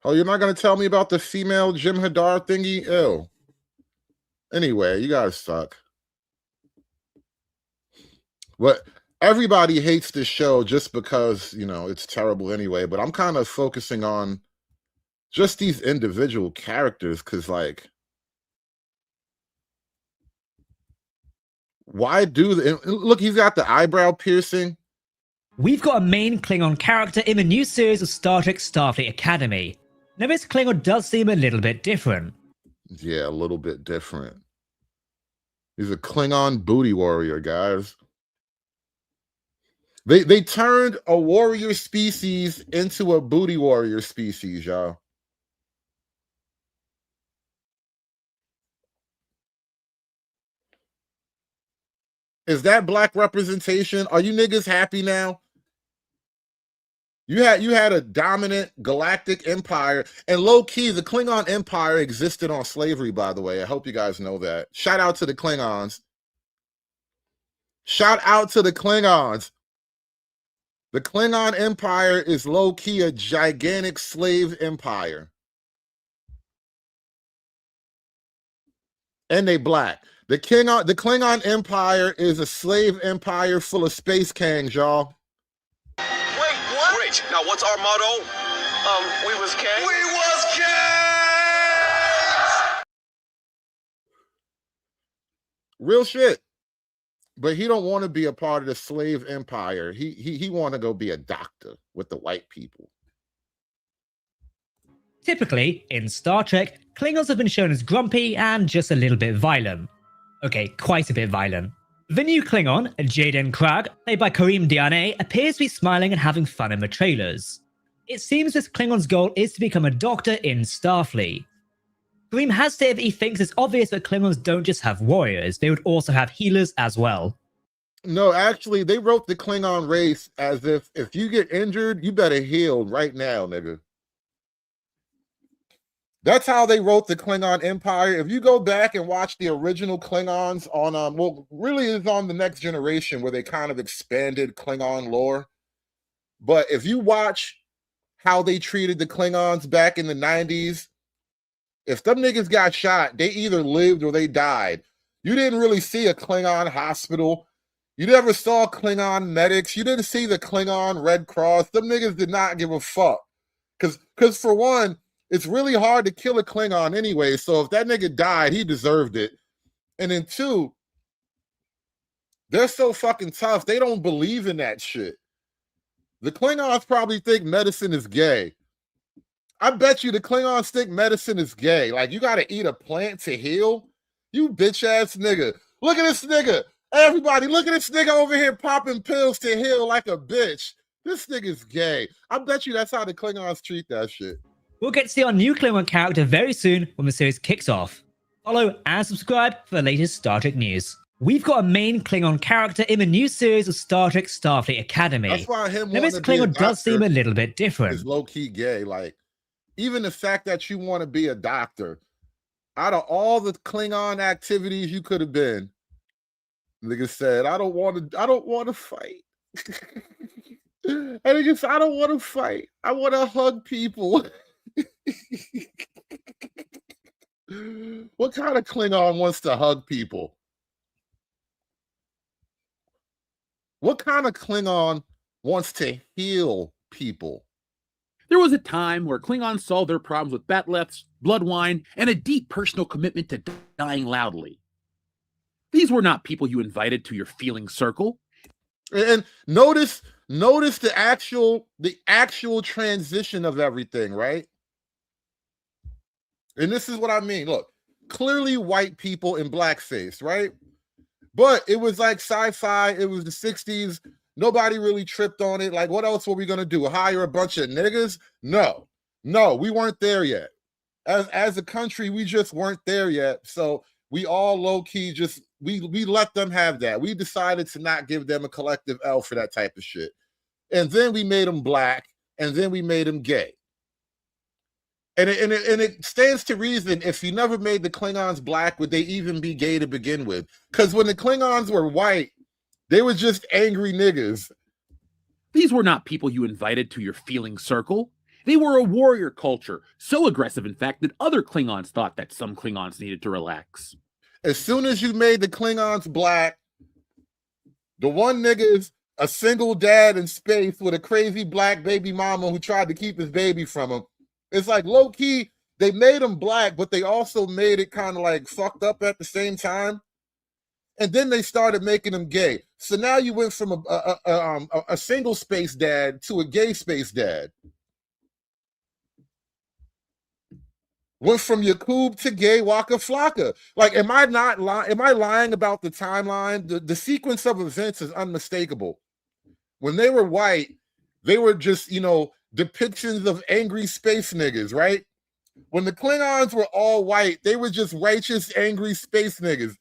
Oh, you're not going to tell me about the female Jim Hadar thingy? Ew. Anyway, you guys suck. But everybody hates this show just because, you know, it's terrible anyway. But I'm kind of focusing on just these individual characters because, like, why do look, he's got the eyebrow piercing. We've got a main Klingon character in the new series of Star Trek Starfleet Academy. Now this Klingon does seem a little bit different. Yeah, a little bit different. He's a Klingon booty warrior, guys. They turned a warrior species into a booty warrior species, y'all. Is that black representation? Are you niggas happy now? You had a dominant galactic empire, and low-key, the Klingon Empire existed on slavery, by the way. I hope you guys know that. Shout out to the Klingons. Shout out to the Klingons. The Klingon Empire is low-key a gigantic slave empire. And they black. The Klingon Empire is a slave empire full of space kangs, y'all. Wait, what? Great. Now, what's our motto? We was kings. We was kings! Real shit. But he don't want to be a part of the slave empire. He want to go be a doctor with the white people. Typically, in Star Trek, Klingons have been shown as grumpy and just a little bit violent. Okay, quite a bit violent. The new Klingon, Jaden Krag, played by Kareem Diane, appears to be smiling and having fun in the trailers. It seems this Klingon's goal is to become a doctor in Starfleet. Kareem has stated that he thinks it's obvious that Klingons don't just have warriors, they would also have healers as well. No, actually, they wrote the Klingon race as if you get injured, you better heal right now, nigga. That's how they wrote the Klingon Empire. If you go back and watch the original Klingons on, well, really is on the Next Generation where they kind of expanded Klingon lore. But if you watch how they treated the Klingons back in the 90s, if them niggas got shot, they either lived or they died. You didn't really see a Klingon hospital. You never saw Klingon medics. You didn't see the Klingon Red Cross. Them niggas did not give a fuck. Because for one, it's really hard to kill a Klingon anyway, so if that nigga died, he deserved it. And then two, they're so fucking tough, they don't believe in that shit. The Klingons probably think medicine is gay. I bet you the Klingons think medicine is gay. Like, you got to eat a plant to heal? You bitch ass nigga. Look at this nigga. Everybody, look at this nigga over here popping pills to heal like a bitch. This nigga's gay. I bet you that's how the Klingons treat that shit. We'll get to see our new Klingon character very soon when the series kicks off. Follow and subscribe for the latest Star Trek news. We've got a main Klingon character in the new series of Star Trek Starfleet Academy. That's why him now, this wanting to be a Klingon does seem a little bit different. Is low-key gay. Like, even the fact that you want to be a doctor, out of all the Klingon activities you could have been, nigga said, I don't want to fight. And nigga said, I don't want to fight. I want to hug people. What kind of Klingon wants to hug people? What kind of Klingon wants to heal people? There was a time where Klingons solved their problems with bat'leths, blood wine, and a deep personal commitment to dying loudly. These were not people you invited to your feeling circle. And notice the actual transition of everything, right? And this is what I mean. Look, clearly white people in blackface, right? But it was like sci-fi. It was the 60s. Nobody really tripped on it. Like, what else were we going to do? Hire a bunch of niggas? No, we weren't there yet. As a country, we just weren't there yet. So we all low-key just, we let them have that. We decided to not give them a collective L for that type of shit. And then we made them black, and then we made them gay. And it stands to reason, if you never made the Klingons black, would they even be gay to begin with? Because when the Klingons were white, they were just angry niggas. These were not people you invited to your feeling circle. They were a warrior culture, so aggressive, in fact, that other Klingons thought that some Klingons needed to relax. As soon as you made the Klingons black, the one nigga's a single dad in space with a crazy black baby mama who tried to keep his baby from him. It's like, low-key, they made him black, but they also made it kind of like fucked up at the same time. And then they started making him gay. So now you went from a single space dad to a gay space dad. Went from Yakub to gay Waka Flocka. Like, am I lying about the timeline? The sequence of events is unmistakable. When they were white, they were just, depictions of angry space niggas, right? When the Klingons were all white, they were just righteous, angry space niggas.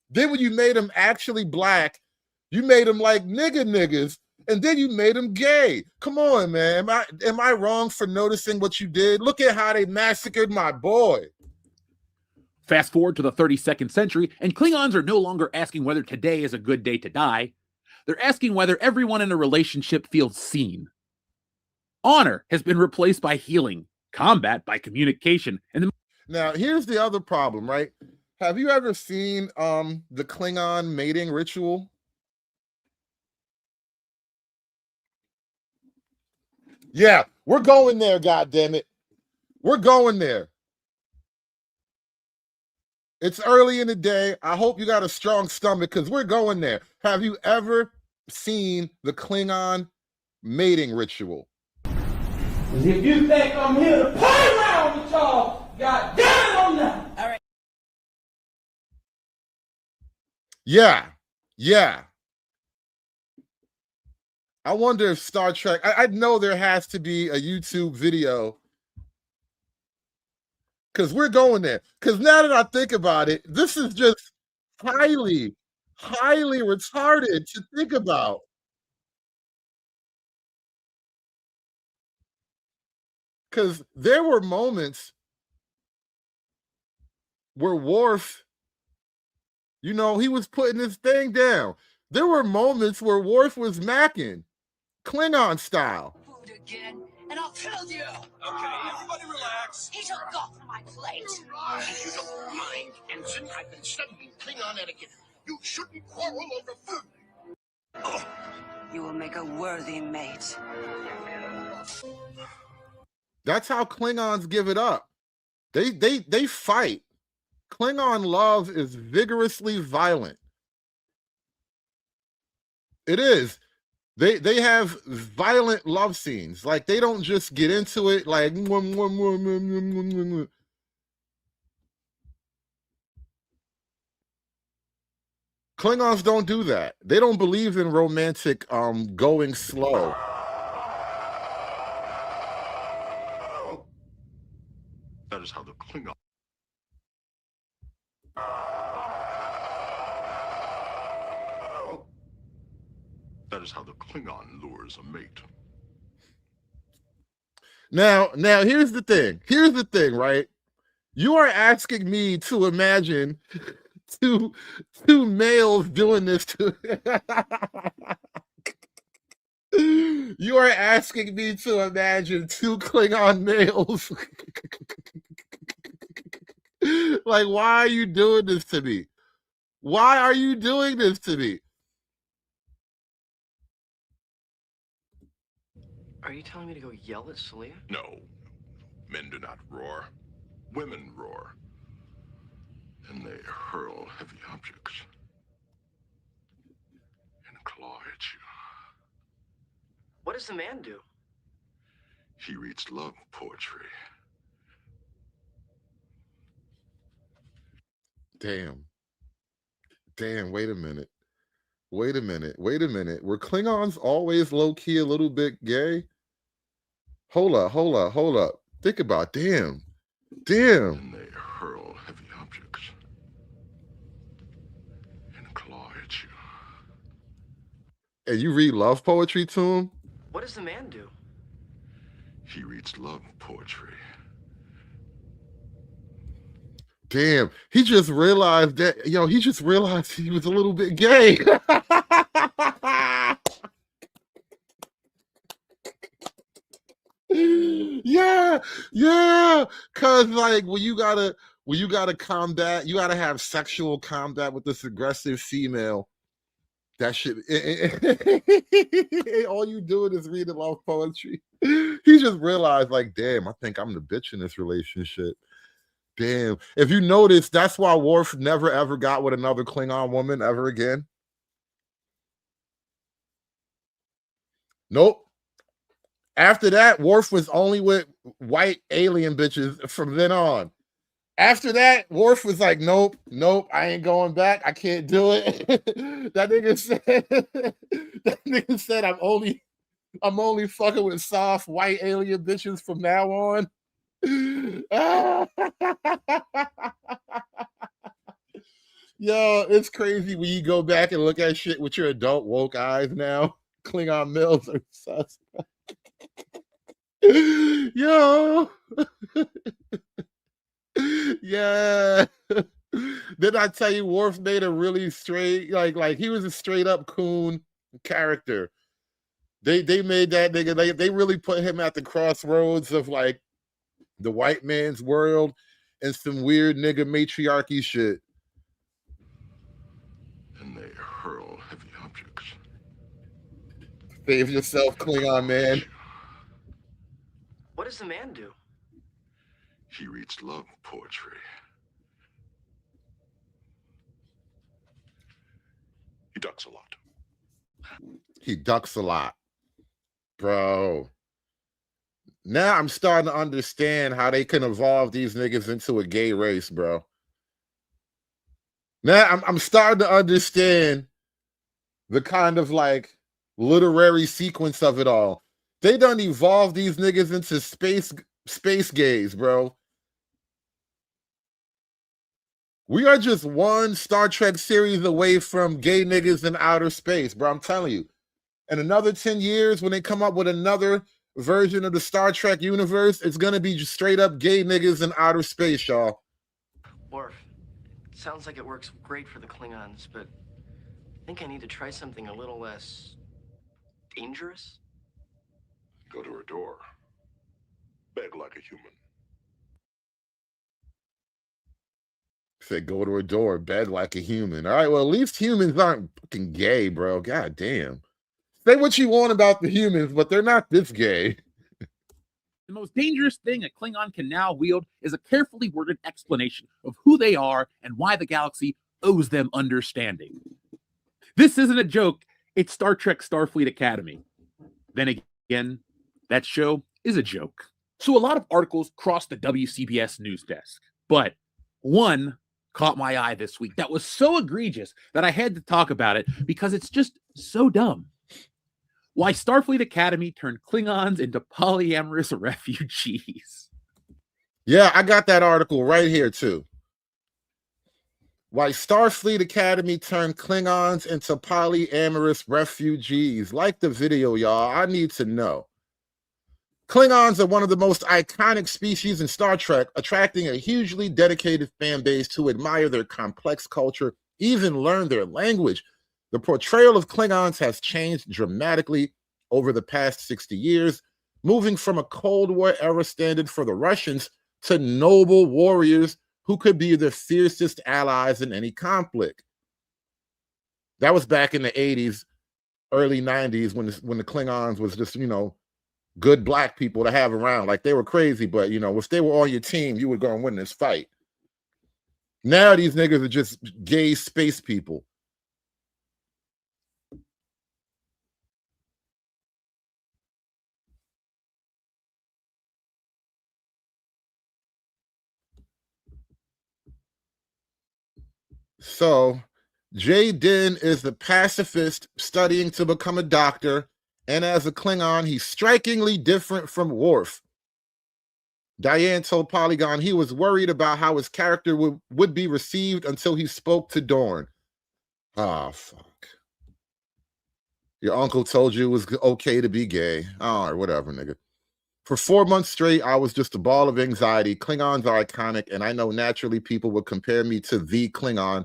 Then when you made them actually black, you made them like niggas, and then you made them gay. Come on, man. Am I wrong for noticing what you did? Look at how they massacred my boy. Fast forward to the 32nd century, and Klingons are no longer asking whether today is a good day to die. They're asking whether everyone in a relationship feels seen. Honor has been replaced by healing, combat by communication, and now here's the other problem, right? Have you ever seen the Klingon mating ritual? Yeah, we're going there, goddammit. We're going there. It's early in the day. I hope you got a strong stomach because we're going there. Have you ever seen the Klingon mating ritual? If you think I'm here to play around with y'all, God damn I'm not. All right. Yeah. I wonder if Star Trek, I know there has to be a YouTube video because we're going there. Because now that I think about it, this is just highly retarded to think about. Because there were moments where Worf, he was putting his thing down. There were moments where Worf was macking, Klingon style. Food again, and I'll kill you. Okay, everybody relax. He took off my plate. If you don't mind, Ensign, I've been studying Klingon etiquette. You shouldn't quarrel over food. Oh. You will make a worthy mate. That's how Klingons give it up. They fight. Klingon love is vigorously violent. It is. They have violent love scenes. Like they don't just get into it like Klingons don't do that. They don't believe in romantic going slow. That is how the Klingon. That is how the Klingon lures a mate. Now here's the thing. Here's the thing, right? You are asking me to imagine two males doing this to you are asking me to imagine two Klingon males. Like, why are you doing this to me? Why are you doing this to me? Are you telling me to go yell at Celia? No, men do not roar. Women roar. And they hurl heavy objects and claw at you. What does the man do? He reads love poetry. Damn, wait a minute. Were Klingons always low-key a little bit gay? Hold up. Think about it. Damn. And they hurl heavy objects and claw at you. And you read love poetry to him? What does the man do? He reads love poetry. Damn, he just realized that, he just realized he was a little bit gay. yeah, cause like when you gotta combat, you gotta have sexual combat with this aggressive female. That shit, all you doing is reading love poetry. He just realized, like, damn, I think I'm the bitch in this relationship. Damn. If you notice, that's why Worf never ever got with another Klingon woman ever again. Nope. After that, Worf was only with white alien bitches from then on. After that, Worf was like, nope, I ain't going back. I can't do it. That nigga said, I'm only fucking with soft white alien bitches from now on. Yo, it's crazy when you go back and look at shit with your adult woke eyes now. Klingon males are sus. Yo. Yeah. Did I tell you Worf made a really straight, like he was a straight up coon character. They made that nigga, they really put him at the crossroads of like the white man's world and some weird nigga matriarchy shit. And they hurl heavy objects. Save yourself, Klingon man. What does the man do? He reads love poetry. He ducks a lot. Bro. Now I'm starting to understand how they can evolve these niggas into a gay race, bro. Now I'm starting to understand the kind of like literary sequence of it all. They done evolved these niggas into space gays, bro. We are just one Star Trek series away from gay niggas in outer space, bro. I'm telling you. In another 10 years, when they come up with another version of the Star Trek universe, it's gonna be just straight up gay niggas in outer space, y'all. Worf, it sounds like it works great for the Klingons, but I think I need to try something a little less dangerous. Go to her door. Beg like a human. Said go to her door, beg like a human. All right, well, at least humans aren't fucking gay, bro. God damn. Say what you want about the humans, but they're not this gay. The most dangerous thing a Klingon can now wield is a carefully worded explanation of who they are and why the galaxy owes them understanding. This isn't a joke. It's Star Trek Starfleet Academy. Then again, that show is a joke. So a lot of articles crossed the WCBS news desk, but one caught my eye this week that was so egregious that I had to talk about it because it's just so dumb. Why Starfleet Academy turned Klingons into polyamorous refugees. Yeah, I got that article right here too. Why Starfleet Academy turned Klingons into polyamorous refugees. Like the video, y'all. I need to know. Klingons are one of the most iconic species in Star Trek, attracting a hugely dedicated fan base who admire their complex culture, even learn their language. The portrayal of Klingons has changed dramatically over the past 60 years, moving from a Cold War era standard for the Russians to noble warriors who could be the fiercest allies in any conflict. That was back in the 80s, early 90s, when the Klingons was just, good black people to have around. Like, they were crazy, but, if they were on your team, you were going to win this fight. Now these niggas are just gay space people. So, Jaden is a pacifist studying to become a doctor, and as a Klingon, he's strikingly different from Worf. Diane told Polygon he was worried about how his character would be received until he spoke to Dorn. Ah, fuck. Your uncle told you it was okay to be gay. All right, whatever, nigga. For 4 months straight, I was just a ball of anxiety. Klingons are iconic, and I know naturally people would compare me to the Klingon.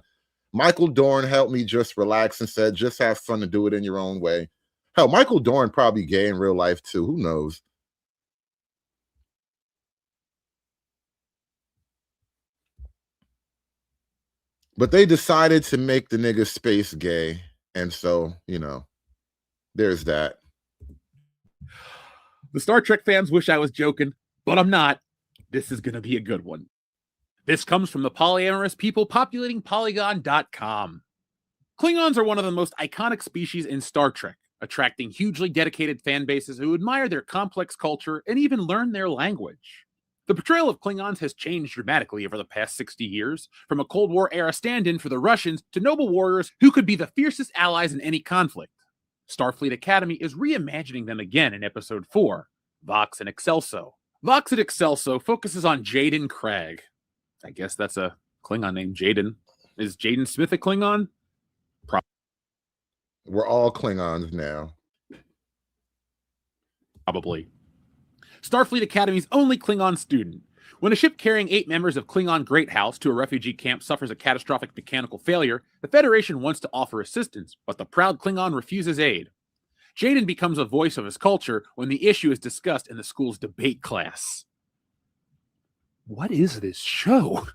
Michael Dorn helped me just relax and said, just have fun and do it in your own way. Hell, Michael Dorn probably gay in real life too. Who knows? But they decided to make the nigga space gay. And so, there's that. The Star Trek fans wish I was joking, but I'm not. This is going to be a good one. This comes from the polyamorous people populating Polygon.com. Klingons are one of the most iconic species in Star Trek, attracting hugely dedicated fan bases who admire their complex culture and even learn their language. The portrayal of Klingons has changed dramatically over the past 60 years, from a Cold War era stand-in for the Russians to noble warriors who could be the fiercest allies in any conflict. Starfleet Academy is reimagining them again in Episode 4, Vox and Excelso. Vox and Excelso focuses on Jaden Cragg. I guess that's a Klingon named Jaden. Is Jaden Smith a Klingon? We're all Klingons now. Probably. Starfleet Academy's only Klingon student. When a ship carrying 8 members of Klingon Great House to a refugee camp suffers a catastrophic mechanical failure, the Federation wants to offer assistance, but the proud Klingon refuses aid. Jaden becomes a voice of his culture when the issue is discussed in the school's debate class. What is this show?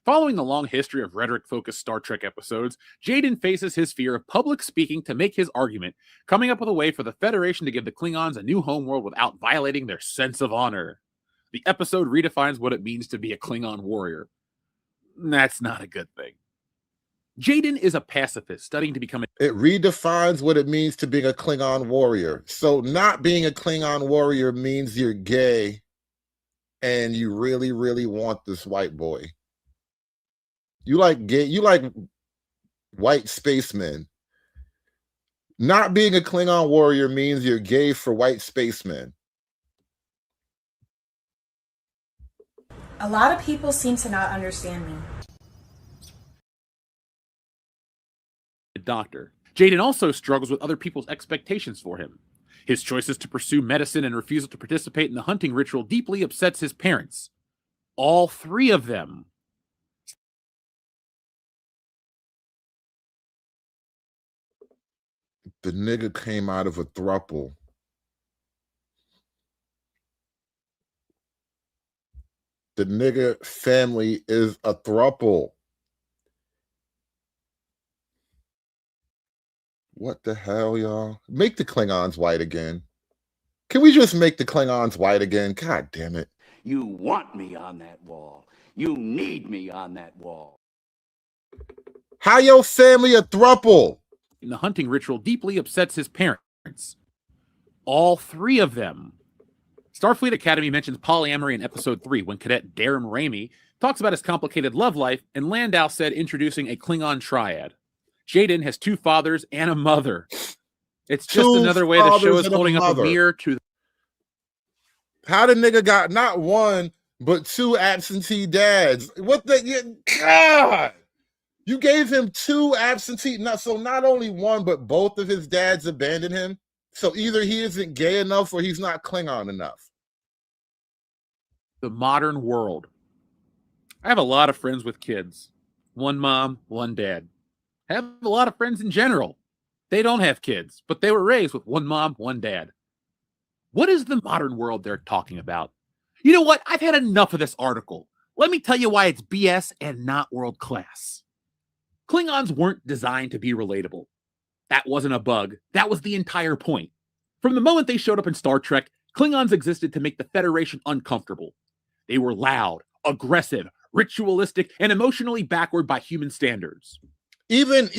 Following the long history of rhetoric-focused Star Trek episodes, Jaden faces his fear of public speaking to make his argument, coming up with a way for the Federation to give the Klingons a new homeworld without violating their sense of honor. The episode redefines what it means to be a Klingon warrior. That's not a good thing. Jaden is a pacifist studying to become It redefines what it means to be a Klingon warrior. So not being a Klingon warrior means you're gay and you really, really want this white boy. You like gay, you like white spacemen. Not being a Klingon warrior means you're gay for white spacemen. A lot of people seem to not understand me. Doctor. Jaden also struggles with other people's expectations for him. His choices to pursue medicine and refusal to participate in the hunting ritual deeply upsets his parents. All 3 of them. The nigga came out of a throuple. The nigga family is a throuple. What the hell, y'all? Make the Klingons white again. Can we just make the Klingons white again? God damn it. You want me on that wall. You need me on that wall. How your family a throuple? the hunting ritual deeply upsets his parents. All three of them. Starfleet Academy mentions polyamory in episode 3 when Cadet Darren Ramey talks about his complicated love life, and Landau said introducing a Klingon triad. Jaden has 2 fathers and a mother. It's just another way the show is holding up a mirror to... How the nigga got not 1, but 2 absentee dads? What the... God! You gave him 2 absentee... So not only 1, but both of his dads abandoned him? So either he isn't gay enough or he's not Klingon enough. The modern world. I have a lot of friends with kids. 1 mom, 1 dad. I have a lot of friends in general. They don't have kids, but they were raised with 1 mom, 1 dad. What is the modern world they're talking about? You know what? I've had enough of this article. Let me tell you why it's BS and not world class. Klingons weren't designed to be relatable. That wasn't a bug. That was the entire point. From the moment they showed up in Star Trek, Klingons existed to make the Federation uncomfortable. They were loud, aggressive, ritualistic, and emotionally backward by human standards. Even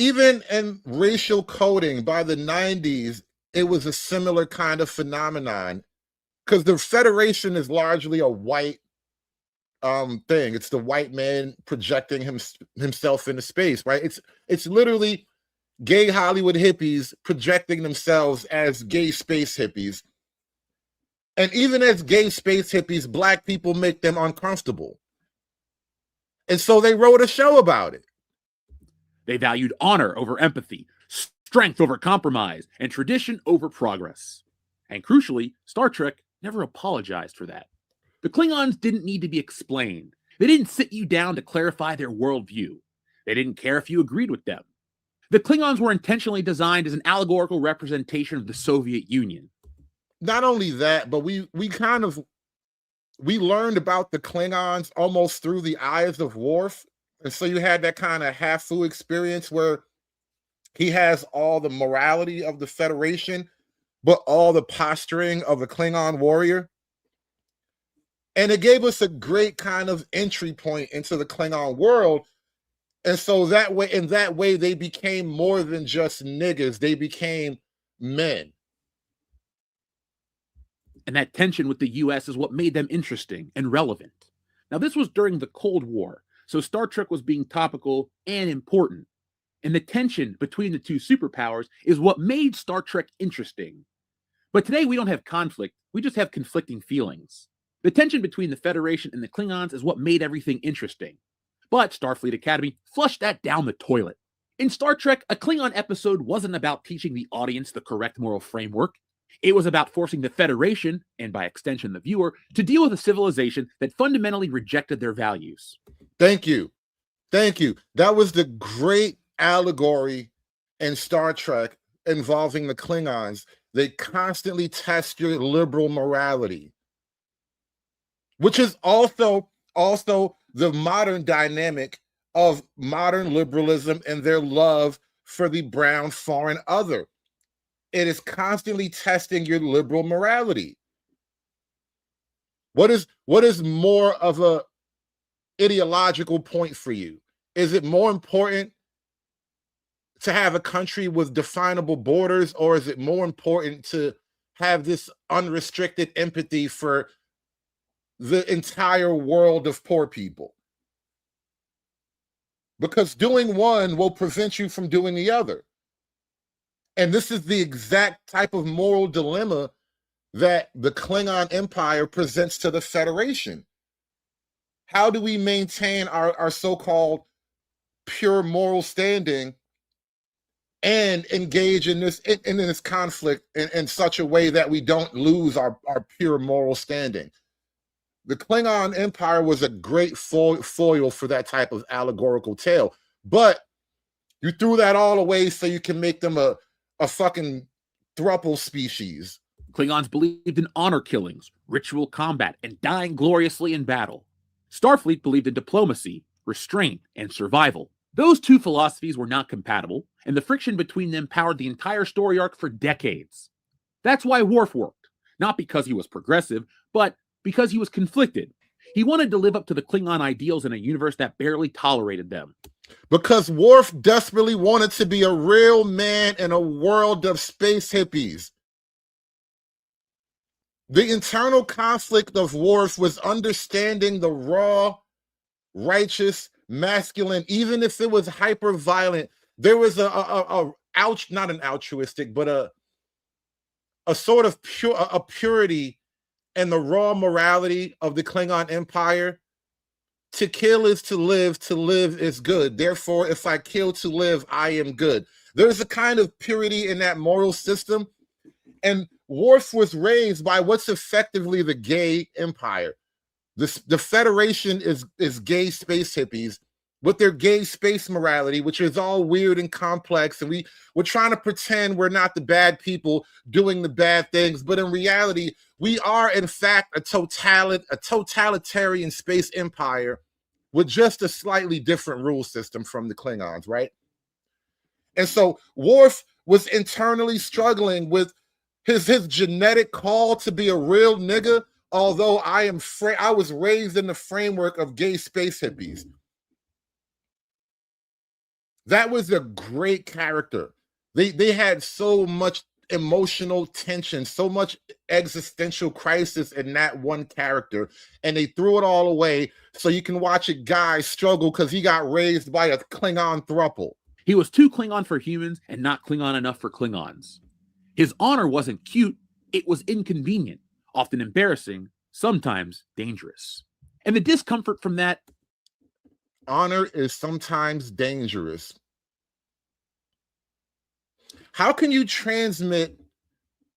in racial coding by the 90s, it was a similar kind of phenomenon, because the Federation is largely a white thing. It's the white man projecting himself into space, right? It's literally gay Hollywood hippies projecting themselves as gay space hippies. And even as gay space hippies, Black people make them uncomfortable. And so they wrote a show about it. They valued honor over empathy, strength over compromise, and tradition over progress. And crucially, Star Trek never apologized for that. The Klingons didn't need to be explained. They didn't sit you down to clarify their worldview. They didn't care if you agreed with them. The Klingons were intentionally designed as an allegorical representation of the Soviet Union. Not only that, but we learned about the Klingons almost through the eyes of Worf. And so you had that kind of half-foo experience where he has all the morality of the Federation, but all the posturing of the Klingon warrior. And it gave us a great kind of entry point into the Klingon world. And so in that way, they became more than just niggas. They became men. And that tension with the US is what made them interesting and relevant. Now, this was during the Cold War, so Star Trek was being topical and important. And the tension between the 2 superpowers is what made Star Trek interesting. But today we don't have conflict, we just have conflicting feelings. The tension between the Federation and the Klingons is what made everything interesting. But Starfleet Academy flushed that down the toilet. In Star Trek, a Klingon episode wasn't about teaching the audience the correct moral framework. It was about forcing the Federation, and by extension the viewer, to deal with a civilization that fundamentally rejected their values. Thank you. Thank you. That was the great allegory in Star Trek involving the Klingons. They constantly test your liberal morality, which is also the modern dynamic of modern liberalism and their love for the brown foreign other. It is constantly testing your liberal morality. What is more of a ideological point for you? Is it more important to have a country with definable borders, or is it more important to have this unrestricted empathy for the entire world of poor people? Because doing one will prevent you from doing the other. And this is the exact type of moral dilemma that the Klingon Empire presents to the Federation. How do we maintain our so-called pure moral standing and engage in this conflict in such a way that we don't lose our pure moral standing? The Klingon Empire was a great foil for that type of allegorical tale, but you threw that all away so you can make them a fucking thruple species. Klingons believed in honor killings, ritual combat, and dying gloriously in battle. Starfleet believed in diplomacy, restraint, and survival. Those 2 philosophies were not compatible, and the friction between them powered the entire story arc for decades. That's why Worf worked, not because he was progressive, but because he was conflicted. He wanted to live up to the Klingon ideals in a universe that barely tolerated them. Because Worf desperately wanted to be a real man in a world of space hippies. The internal conflict of Worf was understanding the raw, righteous, masculine, even if it was hyper violent. There was not an altruistic, but a sort of purity and the raw morality of the Klingon Empire. To kill is to live is good. Therefore, if I kill to live, I am good. There's a kind of purity in that moral system. And Worf was raised by what's effectively the gay empire. The Federation is gay space hippies with their gay space morality, which is all weird and complex. And we're trying to pretend we're not the bad people doing the bad things. But in reality, we are, in fact, a totalitarian space empire with just a slightly different rule system from the Klingons, right? And so Worf was internally struggling with his genetic call to be a real nigga, although I was raised in the framework of gay space hippies. That was a great character. They had so much emotional tension, so much existential crisis in that one character, and they threw it all away so you can watch a guy struggle because he got raised by a Klingon thruple. He was too Klingon for humans and not Klingon enough for Klingons. His honor wasn't cute, it was inconvenient, often embarrassing, sometimes dangerous. And the discomfort from that honor is sometimes dangerous. How can you transmit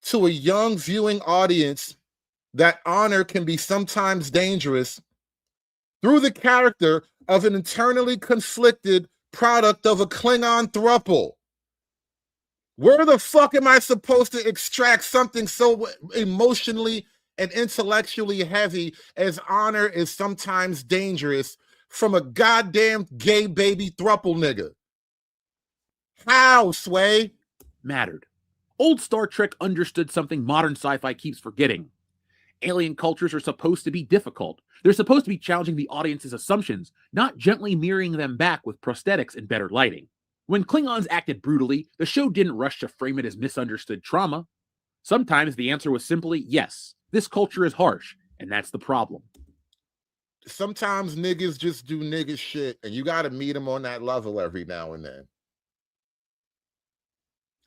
to a young viewing audience that honor can be sometimes dangerous through the character of an internally conflicted product of a Klingon thruple? Where the fuck am I supposed to extract something so emotionally and intellectually heavy as honor is sometimes dangerous from a goddamn gay baby thruple nigga? How, Sway? Mattered. Old Star Trek understood something modern sci-fi keeps forgetting. Alien cultures are supposed to be difficult. They're supposed to be challenging the audience's assumptions, not gently mirroring them back with prosthetics and better lighting. When Klingons acted brutally, the show didn't rush to frame it as misunderstood trauma. Sometimes the answer was simply, yes, this culture is harsh, and that's the problem. Sometimes niggas just do nigga shit, and you got to meet them on that level every now and then.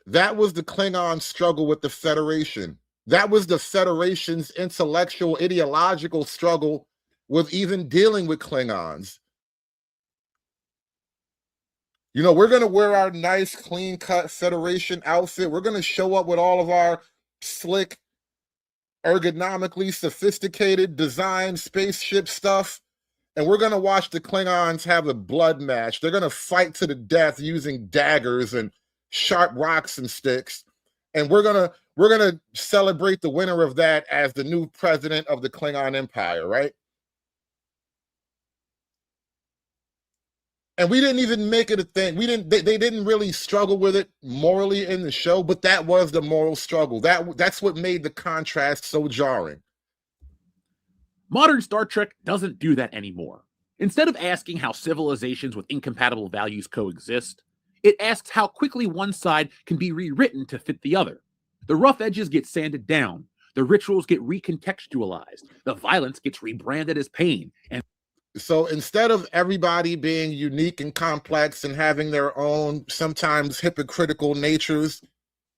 That was the Klingon struggle with the Federation. That was the Federation's intellectual, ideological struggle with even dealing with Klingons. You know, we're going to wear our nice, clean-cut Federation outfit. We're going to show up with all of our slick, ergonomically sophisticated design spaceship stuff, and we're going to watch the Klingons have a blood match. They're going to fight to the death using daggers and sharp rocks and sticks, and we're gonna celebrate the winner of that as the new president of the Klingon Empire, right? And we didn't even make it a thing. They didn't really struggle with it morally in the show, but that was the moral struggle. That's what made the contrast so jarring. Modern Star Trek doesn't do that anymore. Instead of asking how civilizations with incompatible values coexist, it asks how quickly one side can be rewritten to fit the other. The rough edges get sanded down. The rituals get recontextualized. The violence gets rebranded as pain. And so instead of everybody being unique and complex and having their own, sometimes hypocritical natures,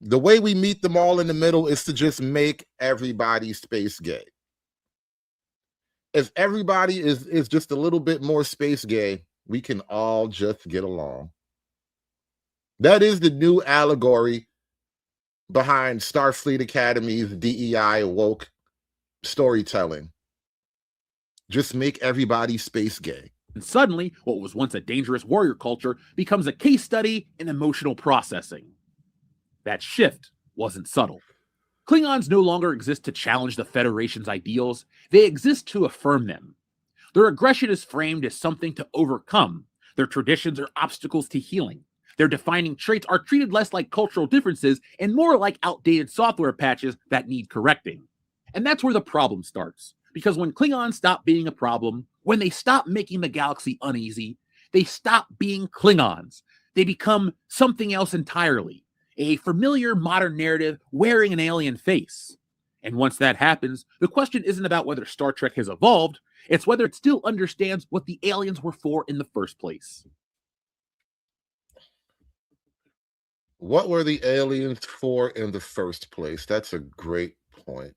the way we meet them all in the middle is to just make everybody space gay. If everybody is just a little bit more space gay, we can all just get along. That is the new allegory behind Starfleet Academy's DEI woke storytelling. Just make everybody space gay. And suddenly, what was once a dangerous warrior culture becomes a case study in emotional processing. That shift wasn't subtle. Klingons no longer exist to challenge the Federation's ideals. They exist to affirm them. Their aggression is framed as something to overcome. Their traditions are obstacles to healing. Their defining traits are treated less like cultural differences and more like outdated software patches that need correcting. And that's where the problem starts. Because when Klingons stop being a problem, when they stop making the galaxy uneasy, they stop being Klingons. They become something else entirely, a familiar modern narrative wearing an alien face. And once that happens, the question isn't about whether Star Trek has evolved, it's whether it still understands what the aliens were for in the first place. What were the aliens for in the first place? That's a great point.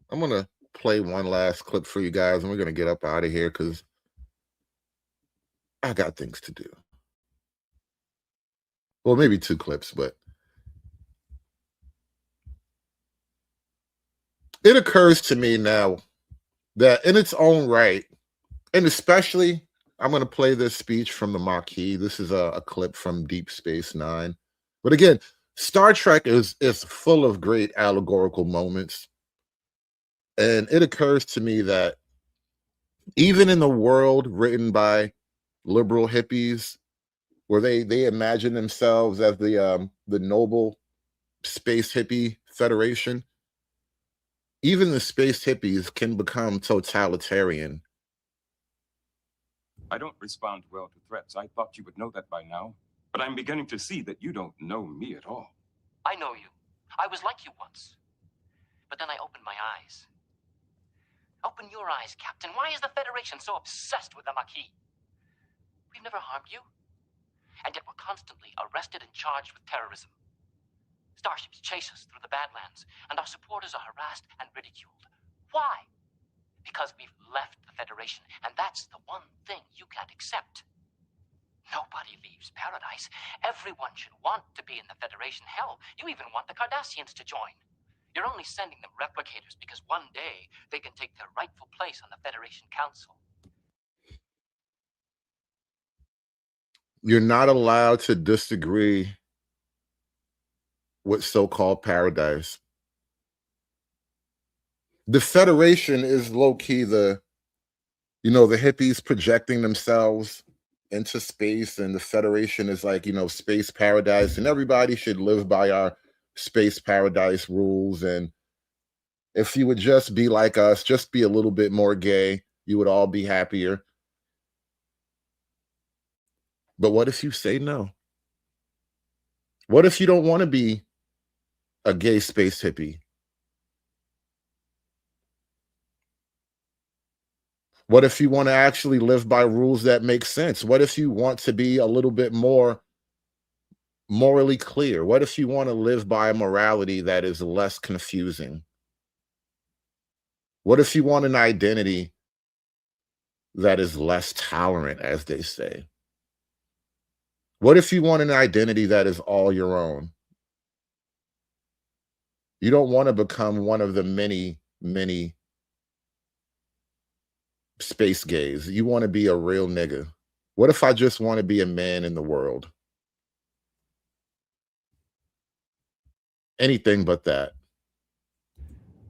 I'm going to play one last clip for you guys, and we're going to get up out of here because I got things to do. Well, maybe 2 clips, but it occurs to me now that in its own right, and especially, I'm going to play this speech from the Maquis. This is a clip from Deep Space Nine. But again, Star Trek is full of great allegorical moments. And it occurs to me that even in the world written by liberal hippies, where they imagine themselves as the noble space hippie federation, even the space hippies can become totalitarian. I don't respond well to threats. I thought you would know that by now. But I'm beginning to see that you don't know me at all. I know you. I was like you once. But then I opened my eyes. Open your eyes, Captain. Why is the Federation so obsessed with the Maquis? We've never harmed you. And yet we're constantly arrested and charged with terrorism. Starships chase us through the Badlands, and our supporters are harassed and ridiculed. Why? Because we've left the Federation, and that's the one thing you can't accept. Nobody leaves paradise. Everyone should want to be in the Federation. Hell, you even want the Cardassians to join. You're only sending them replicators because one day they can take their rightful place on the Federation Council. You're not allowed to disagree with so-called paradise. The Federation is low-key the hippies projecting themselves into space, and the Federation is like, space paradise, and everybody should live by our space paradise rules. And if you would just be like us, just be a little bit more gay, you would all be happier. But what if you say no? What if you don't want to be a gay space hippie? What if you want to actually live by rules that make sense? What if you want to be a little bit more morally clear? What if you want to live by a morality that is less confusing? What if you want an identity that is less tolerant, as they say? What if you want an identity that is all your own? You don't want to become one of the many, many space gays. You want to be a real nigga. What if I just want to be a man in the world? Anything but that.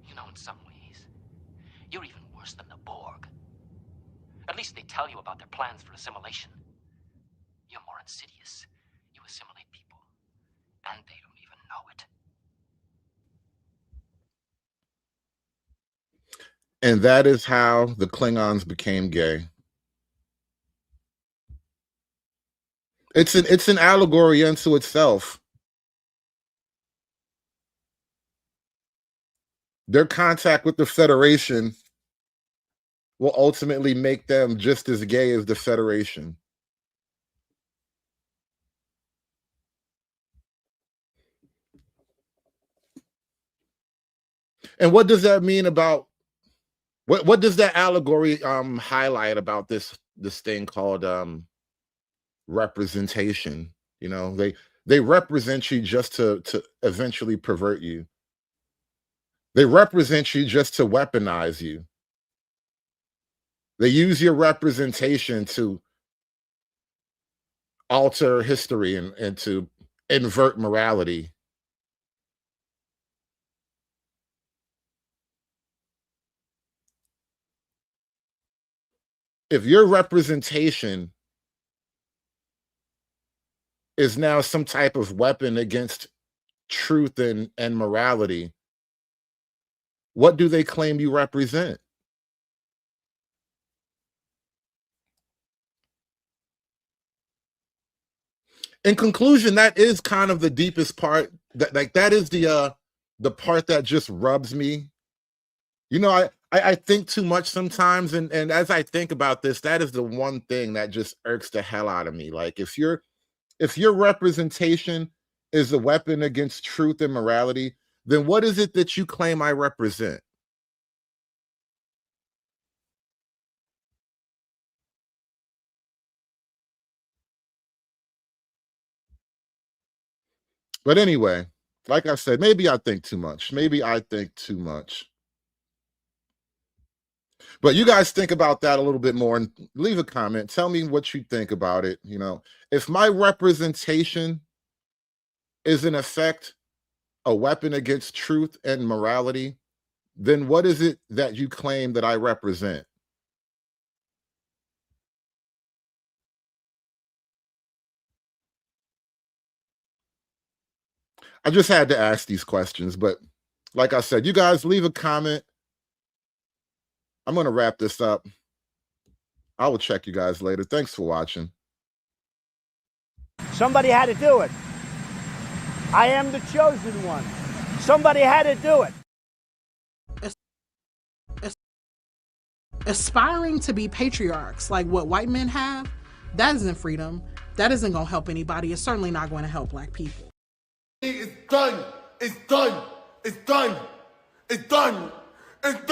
You know, in some ways, you're even worse than the Borg. At least they tell you about their plans for assimilation. You're more insidious. You assimilate people, and they don't even know it. And that is how the Klingons became gay. It's an allegory unto itself. Their contact with the Federation will ultimately make them just as gay as the Federation. And what does that mean about what does that allegory highlight about this thing called representation? They represent you just to eventually pervert you. They represent you just to weaponize you. They use your representation to alter history and to invert morality. If your representation is now some type of weapon against truth and morality, what do they claim you represent? in conclusion, that is kind of the deepest part. That is the part that just rubs me. You know, I think too much sometimes, and as I think about this, that is the one thing that just irks the hell out of me. Like, if your representation is a weapon against truth and morality, then what is it that you claim I represent? But anyway, like I said, maybe I think too much. Maybe I think too much. But you guys think about that a little bit more and leave a comment. Tell me what you think about it. You know, if my representation is in effect a weapon against truth and morality, then what is it that you claim that I represent? I just had to ask these questions, but like I said, you guys leave a comment. I'm going to wrap this up. I will check you guys later. Thanks for watching. Somebody had to do it. I am the chosen one. Somebody had to do it. Aspiring to be patriarchs like what white men have, that isn't freedom. That isn't going to help anybody. It's certainly not going to help black people. It's done. It's done. It's done. It's done. It's done.